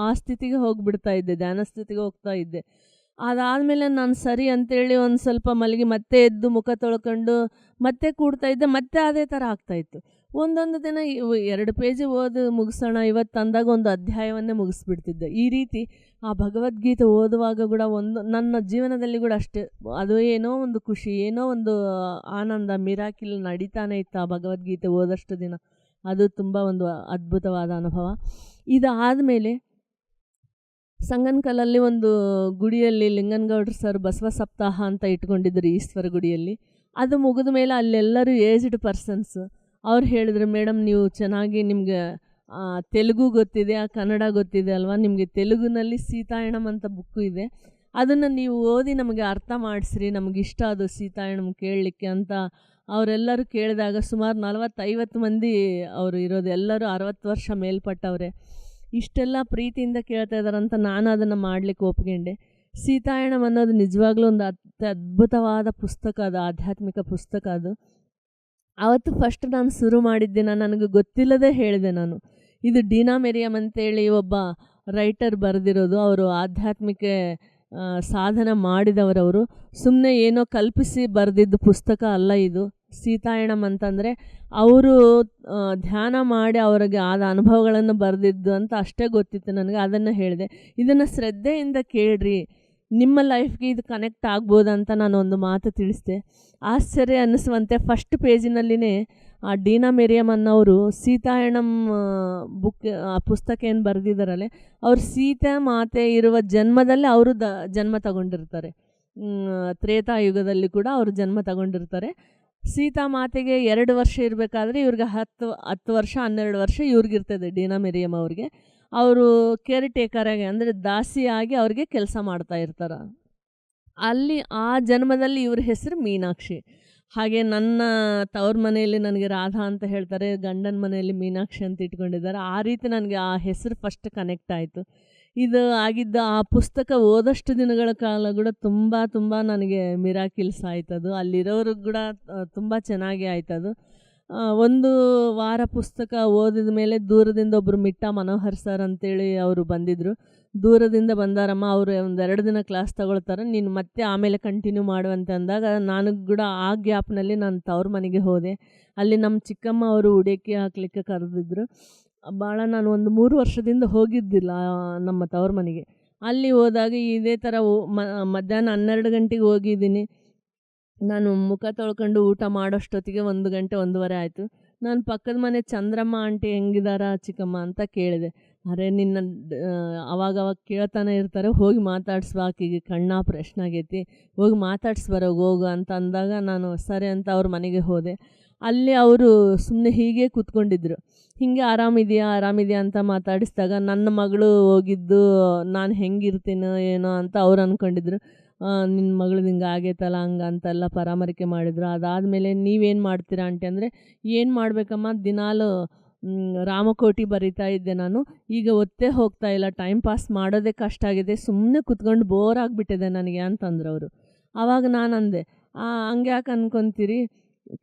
ಆ ಸ್ಥಿತಿಗೆ ಹೋಗಿಬಿಡ್ತಾ ಇದ್ದೆ, ಧ್ಯಾನ ಸ್ಥಿತಿಗೆ ಹೋಗ್ತಾ ಇದ್ದೆ. ಅದಾದಮೇಲೆ ನಾನು ಸರಿ ಅಂತೇಳಿ ಒಂದು ಸ್ವಲ್ಪ ಮಲಗಿ ಮತ್ತೆ ಎದ್ದು ಮುಖ ತೊಳ್ಕೊಂಡು ಮತ್ತೆ ಕೂಡ್ತಾ ಇದ್ದೆ, ಮತ್ತೆ ಅದೇ ಥರ ಆಗ್ತಾಯಿತ್ತು. ಒಂದೊಂದು ದಿನ 2 ಪೇಜ್ ಓದಿ ಮುಗಿಸೋಣ ಇವತ್ತು ಅಂದಾಗ ಒಂದು ಅಧ್ಯಾಯವನ್ನೇ ಮುಗಿಸ್ಬಿಡ್ತಿದ್ದೆ. ಈ ರೀತಿ ಆ ಭಗವದ್ಗೀತೆ ಓದುವಾಗ ಕೂಡ ನನ್ನ ಜೀವನದಲ್ಲಿ ಕೂಡ ಅಷ್ಟೇ, ಅದು ಏನೋ ಒಂದು ಖುಷಿ, ಏನೋ ಒಂದು ಆನಂದ, ಮಿರಾಕಿಲ್ ನಡೀತಾನೆ ಇತ್ತು ಆ ಭಗವದ್ಗೀತೆ ಓದಷ್ಟು ದಿನ. ಅದು ತುಂಬ ಒಂದು ಅದ್ಭುತವಾದ ಅನುಭವ. ಇದಾದಮೇಲೆ ಸಂಗನಕಲ್ಲಲ್ಲಿ ಒಂದು ಗುಡಿಯಲ್ಲಿ ಲಿಂಗನಗೌಡ್ರು ಸರ್ ಬಸವ ಸಪ್ತಾಹ ಅಂತ ಇಟ್ಕೊಂಡಿದ್ರು ಈಶ್ವರ ಗುಡಿಯಲ್ಲಿ. ಅದು ಮುಗಿದ ಮೇಲೆ ಅಲ್ಲೆಲ್ಲರೂ ಏಜ್ಡ್ ಪರ್ಸನ್ಸ್. ಅವ್ರು ಹೇಳಿದ್ರು, ಮೇಡಮ್ ನೀವು ಚೆನ್ನಾಗಿ, ನಿಮಗೆ ತೆಲುಗು ಗೊತ್ತಿದೆ, ಕನ್ನಡ ಗೊತ್ತಿದೆ ಅಲ್ವಾ, ನಿಮಗೆ ತೆಲುಗುನಲ್ಲಿ ಸೀತಾಯಣಂ ಅಂತ ಬುಕ್ಕು ಇದೆ, ಅದನ್ನು ನೀವು ಓದಿ ನಮಗೆ ಅರ್ಥ ಮಾಡಿಸ್ರಿ, ನಮಗಿಷ್ಟ ಅದು ಸೀತಾಯಣಂ ಕೇಳಲಿಕ್ಕೆ ಅಂತ ಅವರೆಲ್ಲರೂ ಕೇಳಿದಾಗ ಸುಮಾರು 40-50 ಮಂದಿ ಅವರು ಇರೋದು, ಎಲ್ಲರೂ 60 ವರ್ಷ ಮೇಲ್ಪಟ್ಟವ್ರೆ. ಇಷ್ಟೆಲ್ಲ ಪ್ರೀತಿಯಿಂದ ಕೇಳ್ತಾ ಇದ್ದಾರಂತ ನಾನು ಅದನ್ನು ಮಾಡಲಿಕ್ಕೆ ಒಪ್ಕೊಂಡೆ. ಸೀತಾಯಣಂ ಅನ್ನೋದು ನಿಜವಾಗ್ಲೂ ಒಂದು ಅದ್ಭುತವಾದ ಪುಸ್ತಕ, ಅದು ಆಧ್ಯಾತ್ಮಿಕ ಪುಸ್ತಕ. ಅದು ಆವತ್ತು ಫಸ್ಟ್ ನಾನು ಶುರು ಮಾಡಿದ್ದೆ, ನನಗೆ ಗೊತ್ತಿಲ್ಲದೆ ಹೇಳಿದೆ ನಾನು, ಇದು ಡೀನಾ ಮೆರಿಯಮ್ ಅಂತೇಳಿ ಒಬ್ಬ ರೈಟರ್ ಬರೆದಿರೋದು, ಅವರು ಆಧ್ಯಾತ್ಮಿಕ ಸಾಧನೆ ಮಾಡಿದವರವರು, ಸುಮ್ಮನೆ ಏನೋ ಕಲ್ಪಿಸಿ ಬರೆದಿದ್ದು ಪುಸ್ತಕ ಅಲ್ಲ ಇದು. ಸೀತಾಯಣಂ ಅಂತಂದರೆ ಅವರು ಧ್ಯಾನ ಮಾಡಿ ಅವರಿಗೆ ಆದ ಅನುಭವಗಳನ್ನು ಬರೆದಿದ್ದು ಅಂತ ಅಷ್ಟೇ ಗೊತ್ತಿತ್ತು ನನಗೆ. ಅದನ್ನು ಹೇಳಿದೆ, ಇದನ್ನು ಶ್ರದ್ಧೆಯಿಂದ ಕೇಳ್ರಿ, ನಿಮ್ಮ ಲೈಫ್ಗೆ ಇದು ಕನೆಕ್ಟ್ ಆಗ್ಬೋದಂತ ನಾನು ಒಂದು ಮಾತು ತಿಳಿಸಿದೆ. ಆಶ್ಚರ್ಯ ಅನ್ನಿಸುವಂತೆ ಫಸ್ಟ್ ಪೇಜಿನಲ್ಲಿನೇ ಆ ಡೀನಾ ಮೆರಿಯಮ್ ಅನ್ನೋರು ಸೀತಾಯಣಂ ಬುಕ್, ಆ ಪುಸ್ತಕ ಏನು ಬರೆದಿದ್ದಾರಲ್ಲೇ, ಅವ್ರು ಸೀತಾ ಮಾತೆ ಇರುವ ಜನ್ಮದಲ್ಲಿ ಅವರು ಜನ್ಮ ತಗೊಂಡಿರ್ತಾರೆ. ತ್ರೇತಾಯುಗದಲ್ಲಿ ಕೂಡ ಅವರು ಜನ್ಮ ತಗೊಂಡಿರ್ತಾರೆ. ಸೀತಾ ಮಾತೆಗೆ 2 ವರ್ಷ ಇರಬೇಕಾದ್ರೆ ಇವ್ರಿಗೆ 10 ವರ್ಷ 12 ವರ್ಷ ಇವ್ರಿಗಿರ್ತದೆ ಡೀನಾ ಮೆರಿಯಮ್ ಅವ್ರಿಗೆ. ಅವರು ಕೇರ್ ಟೇಕರಾಗಿ, ಅಂದರೆ ದಾಸಿಯಾಗಿ ಅವ್ರಿಗೆ ಕೆಲಸ ಮಾಡ್ತಾ ಇರ್ತಾರೆ. ಅಲ್ಲಿ ಆ ಜನ್ಮದಲ್ಲಿ ಇವ್ರ ಹೆಸರು ಮೀನಾಕ್ಷಿ. ಹಾಗೆ ನನ್ನ ತವ್ರ ಮನೆಯಲ್ಲಿ ನನಗೆ ರಾಧಾ ಅಂತ ಹೇಳ್ತಾರೆ, ಗಂಡನ ಮನೆಯಲ್ಲಿ ಮೀನಾಕ್ಷಿ ಅಂತ ಇಟ್ಕೊಂಡಿದ್ದಾರೆ. ಆ ರೀತಿ ನನಗೆ ಆ ಹೆಸರು ಫಸ್ಟ್ ಕನೆಕ್ಟ್ ಆಯಿತು. ಇದು ಆಗಿದ್ದ ಆ ಪುಸ್ತಕ ಓದಷ್ಟು ದಿನಗಳ ಕಾಲ ಕೂಡ ತುಂಬ ನನಗೆ ಮಿರಾಕಿಲ್ಸ್ ಆಯ್ತದು. ಅಲ್ಲಿರೋರು ಕೂಡ ತುಂಬ ಚೆನ್ನಾಗಿ ಆಯ್ತದು. 1 ವಾರ ಪುಸ್ತಕ ಓದಿದ ಮೇಲೆ ದೂರದಿಂದ ಒಬ್ಬರು ಮಿಟ್ಟಾ ಮನೋಹರ್ ಸರ್ ಅಂತೇಳಿ ಅವರು ಬಂದಿದ್ದರು. ದೂರದಿಂದ ಬಂದಾರಮ್ಮ, ಅವರು 1-2 ದಿನ ಕ್ಲಾಸ್ ತಗೊಳ್ತಾರೆ, ನೀನು ಮತ್ತೆ ಆಮೇಲೆ ಕಂಟಿನ್ಯೂ ಮಾಡುವಂತೆ ಅಂದಾಗ ನನಗೆ ಕೂಡ ಆ ಗ್ಯಾಪ್ನಲ್ಲಿ ನಾನು ತವ್ರ ಮನೆಗೆ ಹೋದೆ. ಅಲ್ಲಿ ನಮ್ಮ ಚಿಕ್ಕಮ್ಮ ಅವರು ಉಡೇಕಿ ಹಾಕ್ಲಿಕ್ಕೆ ಕರೆದಿದ್ರು. ಭಾಳ ನಾನು ಒಂದು 3 ವರ್ಷದಿಂದ ಹೋಗಿದ್ದಿಲ್ಲ ನಮ್ಮ ತವ್ರ ಮನೆಗೆ. ಅಲ್ಲಿ ಹೋದಾಗ ಇದೇ ಥರ ಮಧ್ಯಾಹ್ನ 12 ಗಂಟೆಗೆ ಹೋಗಿದ್ದೀನಿ. ನಾನು ಮುಖ ತೊಳ್ಕೊಂಡು ಊಟ ಮಾಡೋಷ್ಟೊತ್ತಿಗೆ 1 ಗಂಟೆ 1:15 ಆಯಿತು. ನಾನು ಪಕ್ಕದ ಮನೆ ಚಂದ್ರಮ್ಮ ಆಂಟಿ ಹೆಂಗಿದಾರ ಚಿಕ್ಕಮ್ಮ ಅಂತ ಕೇಳಿದೆ. ಅರೆ ನಿನ್ನ ಅವಾಗವಾಗ ಕೇಳ್ತಾನೆ ಇರ್ತಾರೆ, ಹೋಗಿ ಮಾತಾಡ್ಸುವ, ಆಕೆಗೆ ಕಣ್ಣು ಆಪ್ರೇಷನ್ ಆಗೈತಿ, ಹೋಗಿ ಮಾತಾಡ್ಸ್ಬರೋಗಿ ಹೋಗು ಅಂತ ಅಂದಾಗ ನಾನು ಸರಿ ಅಂತ ಅವ್ರ ಮನೆಗೆ ಹೋದೆ. ಅಲ್ಲಿ ಅವರು ಸುಮ್ಮನೆ ಹೀಗೆ ಕೂತ್ಕೊಂಡಿದ್ರು. ಹೀಗೆ ಆರಾಮಿದೆಯಾ ಅಂತ ಮಾತಾಡಿಸಿದಾಗ ನನ್ನ ಮಗಳು ಹೋಗಿದ್ದು ನಾನು ಹೆಂಗಿರ್ತೀನೋ ಏನೋ ಅಂತ ಅವ್ರು ಅಂದ್ಕೊಂಡಿದ್ರು. ನಿನ್ನ ಮಗಳದ್ದು ಹಿಂಗೆ ಆಗೈತಲ್ಲ ಹಂಗೆ ಅಂತೆಲ್ಲ ಪರಾಮರಿಕೆ ಮಾಡಿದ್ರು. ಅದಾದಮೇಲೆ ನೀವೇನು ಮಾಡ್ತೀರಾ ಆಂಟಿ ಅಂದರೆ, ಏನು ಮಾಡಬೇಕಮ್ಮ, ದಿನಾಲು ರಾಮಕೋಟಿ ಬರಿತಾ ಇದ್ದೆ ನಾನು, ಈಗ ಒತ್ತೇ ಹೋಗ್ತಾ ಇಲ್ಲ, ಟೈಮ್ ಪಾಸ್ ಮಾಡೋದೇ ಕಷ್ಟ ಆಗಿದೆ, ಸುಮ್ಮನೆ ಕುತ್ಕೊಂಡು ಬೋರ್ ಆಗಿಬಿಟ್ಟಿದೆ ನನಗೆ ಅಂತಂದ್ರು ಅವರು. ಆವಾಗ ನಾನು ಅಂದೆ, ಹಂಗೆ ಯಾಕೆ ಅನ್ಕೊತೀರಿ,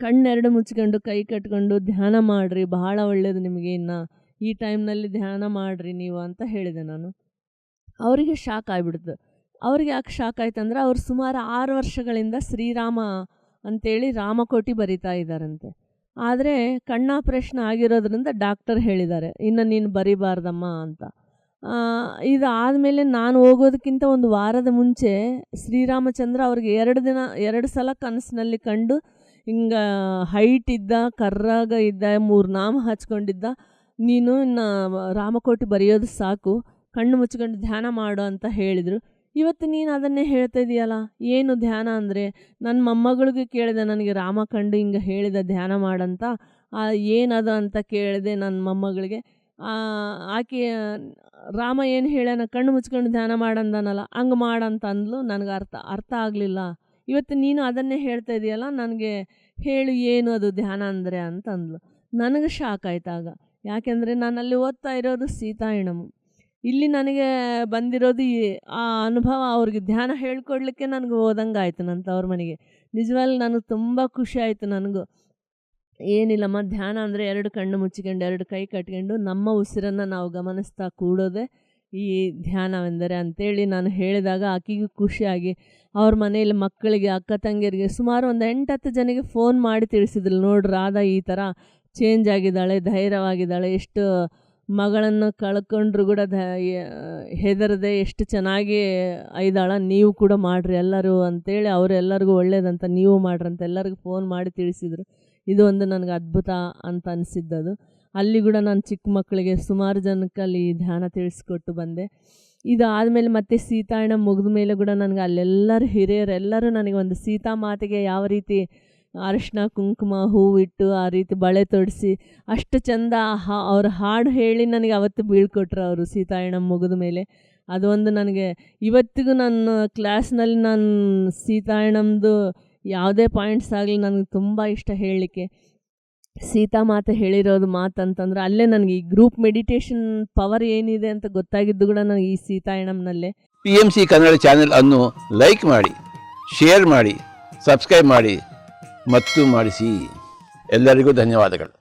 ಕಣ್ಣೆರಡು ಮುಚ್ಕೊಂಡು ಕೈ ಕಟ್ಕೊಂಡು ಧ್ಯಾನ ಮಾಡಿರಿ, ಬಹಳ ಒಳ್ಳೆಯದು ನಿಮಗೆ, ಇನ್ನು ಈ ಟೈಮ್ನಲ್ಲಿ ಧ್ಯಾನ ಮಾಡಿರಿ ನೀವು ಅಂತ ಹೇಳಿದೆ ನಾನು. ಅವರಿಗೆ ಶಾಕ್ ಆಗಿಬಿಡ್ತು. ಅವ್ರಿಗೆ ಯಾಕೆ ಶಾಕ್ ಆಯ್ತು ಅಂದರೆ, ಅವ್ರು ಸುಮಾರು 6 ವರ್ಷಗಳಿಂದ ಶ್ರೀರಾಮ ಅಂಥೇಳಿ ರಾಮಕೋಟಿ ಬರಿತಾ ಇದ್ದಾರಂತೆ. ಆದರೆ ಕಣ್ಣು ಆಪ್ರೇಷನ್ ಆಗಿರೋದ್ರಿಂದ ಡಾಕ್ಟರ್ ಹೇಳಿದ್ದಾರೆ, ಇನ್ನು ನೀನು ಬರಿಬಾರ್ದಮ್ಮ ಅಂತ. ಇದಾದಮೇಲೆ ನಾನು ಹೋಗೋದಕ್ಕಿಂತ 1 ವಾರದ ಮುಂಚೆ ಶ್ರೀರಾಮಚಂದ್ರ ಅವ್ರಿಗೆ 2 ಸಲ ಕನಸಿನಲ್ಲಿ ಕಂಡು, ಹಿಂಗೆ ಹೈಟ್ ಇದ್ದ, ಕರ್ರಾಗ ಇದ್ದ, 3 ನಾಮ ಹಚ್ಕೊಂಡಿದ್ದ, ನೀನು ಇನ್ನು ರಾಮಕೋಟಿ ಬರೆಯೋದು ಸಾಕು, ಕಣ್ಣು ಮುಚ್ಕೊಂಡು ಧ್ಯಾನ ಮಾಡು ಅಂತ ಹೇಳಿದರು. ಇವತ್ತು ನೀನು ಅದನ್ನೇ ಹೇಳ್ತಾ ಇದೆಯಲ್ಲ, ಏನು ಧ್ಯಾನ ಅಂದರೆ, ನನ್ನ ಮೊಮ್ಮಗಳಿಗೆ ಕೇಳಿದೆ, ನನಗೆ ರಾಮ ಕಂಡು ಹಿಂಗೆ ಹೇಳಿದ ಧ್ಯಾನ ಮಾಡಂತ, ಏನದು ಅಂತ ಕೇಳಿದೆ ನನ್ನ ಮೊಮ್ಮಗಳಿಗೆ. ಆಕೆ ರಾಮ ಏನು ಹೇಳ್ಯಾನ, ಕಣ್ಣು ಮುಚ್ಕೊಂಡು ಧ್ಯಾನ ಮಾಡಂದನಲ್ಲ, ಹಂಗೆ ಮಾಡಂತ ಅಂದ್ಲು. ನನಗೆ ಅರ್ಥ ಆಗಲಿಲ್ಲ. ಇವತ್ತು ನೀನು ಅದನ್ನೇ ಹೇಳ್ತಾ ಇದೆಯಲ್ಲ, ನನಗೆ ಹೇಳು ಏನು ಅದು ಧ್ಯಾನ ಅಂದರೆ ಅಂತ ಅಂದ್ಲು. ನನಗೆ ಶಾಕ್ ಆಯ್ತಾಗ. ಯಾಕೆಂದರೆ ನಾನಲ್ಲಿ ಓದ್ತಾ ಇರೋದು ಸೀತಾಯಣಂ. ಇಲ್ಲಿ ನನಗೆ ಬಂದಿರೋದು ಆ ಅನುಭವ ಅವ್ರಿಗೆ ಧ್ಯಾನ ಹೇಳ್ಕೊಡ್ಲಿಕ್ಕೆ ನನಗೆ ಓದಂಗೆ ಆಯಿತು ನನ್ನ ತವ್ರ ಮನೆಗೆ. ನಿಜವಾಗ್ಲೂ ನನಗೆ ತುಂಬ ಖುಷಿ ಆಯಿತು ನನಗೂ. ಏನಿಲ್ಲಮ್ಮ, ಧ್ಯಾನ ಅಂದರೆ 2 ಕಣ್ಣು ಮುಚ್ಚಿಕೊಂಡು 2 ಕೈ ಕಟ್ಕೊಂಡು ನಮ್ಮ ಉಸಿರನ್ನು ನಾವು ಗಮನಿಸ್ತಾ ಕೂಡೋದೇ ಈ ಧ್ಯಾನವೆಂದರೆ ಅಂತೇಳಿ ನಾನು ಹೇಳಿದಾಗ ಆಕೆಗೂ ಖುಷಿಯಾಗಿ ಅವ್ರ ಮನೆಯಲ್ಲಿ ಮಕ್ಕಳಿಗೆ, ಅಕ್ಕ ತಂಗಿಯರಿಗೆ ಸುಮಾರು ಒಂದು 8-10 ಜನಕ್ಕೆ ಫೋನ್ ಮಾಡಿ ತಿಳಿಸಿದ್ರು, ನೋಡ್ರಿ ರಾಧಾ ಈ ಥರ ಚೇಂಜ್ ಆಗಿದ್ದಾಳೆ, ಧೈರ್ಯವಾಗಿದ್ದಾಳೆ, ಎಷ್ಟು ಮಗಳನ್ನು ಕಳ್ಕೊಂಡ್ರು ಕೂಡ ಹೆದರದೆ ಎಷ್ಟು ಚೆನ್ನಾಗಿ ಇದ್ದಾಳ, ನೀವು ಕೂಡ ಮಾಡಿರಿ ಎಲ್ಲರೂ ಅಂತೇಳಿ ಅವರೆಲ್ಲರಿಗೂ ಒಳ್ಳೇದಂತ ನೀವು ಮಾಡ್ರಂತ ಎಲ್ಲರಿಗೂ ಫೋನ್ ಮಾಡಿ ತಿಳಿಸಿದರು. ಇದು ಒಂದು ನನಗೆ ಅದ್ಭುತ ಅಂತ ಅನಿಸಿದ್ದದು. ಅಲ್ಲಿ ಕೂಡ ನಾನು ಚಿಕ್ಕ ಮಕ್ಕಳಿಗೆ ಸುಮಾರು ಜನಕ್ಕೆ ಅಲ್ಲಿ ಧ್ಯಾನ ತಿಳಿಸ್ಕೊಟ್ಟು ಬಂದೆ. ಇದು ಆದಮೇಲೆ ಮತ್ತೆ ಸೀತಾಯಣ ಮುಗಿದ ಮೇಲೆ ಕೂಡ ನನಗೆ ಅಲ್ಲೆಲ್ಲರೂ ಹಿರಿಯರೆಲ್ಲರೂ ನನಗೆ ಒಂದು ಸೀತಾಮಾತೆಗೆ ಯಾವ ರೀತಿ ಅರಿಶಿನ ಕುಂಕುಮ ಹೂವಿಟ್ಟು ಆ ರೀತಿ ಬಳೆ ತೊಡಿಸಿ ಅಷ್ಟು ಚೆಂದ ಅವ್ರ ಹಾಡು ಹೇಳಿ ನನಗೆ ಅವತ್ತು ಬೀಳ್ಕೊಟ್ರು ಅವರು ಸೀತಾಯಣ ಮುಗಿದ ಮೇಲೆ. ಅದೊಂದು ನನಗೆ ಇವತ್ತಿಗೂ ನನ್ನ ಕ್ಲಾಸ್ನಲ್ಲಿ ನಾನು ಸೀತಾಯಣಮ್ದು ಯಾವುದೇ ಪಾಯಿಂಟ್ಸ್ ಆಗಲಿ ನನಗೆ ತುಂಬ ಇಷ್ಟ ಹೇಳಲಿಕ್ಕೆ. ಸೀತಾಮಾತೆ ಹೇಳಿರೋದು ಮಾತಂತಂದ್ರೆ ಅಲ್ಲೇ ನನಗೆ ಈ ಗ್ರೂಪ್ ಮೆಡಿಟೇಷನ್ ಪವರ್ ಏನಿದೆ ಅಂತ ಗೊತ್ತಾಗಿದ್ದು ಕೂಡ ನನಗೆ ಈ ಸೀತಾಯಣಂನಲ್ಲೇ. PMC ಕನ್ನಡ ಚಾನೆಲ್ ಅನ್ನು ಲೈಕ್ ಮಾಡಿ, ಶೇರ್ ಮಾಡಿ, ಸಬ್ಸ್ಕ್ರೈಬ್ ಮಾಡಿ ಮತ್ತು ಮಾಡಿಸಿ. ಎಲ್ಲರಿಗೂ ಧನ್ಯವಾದಗಳು.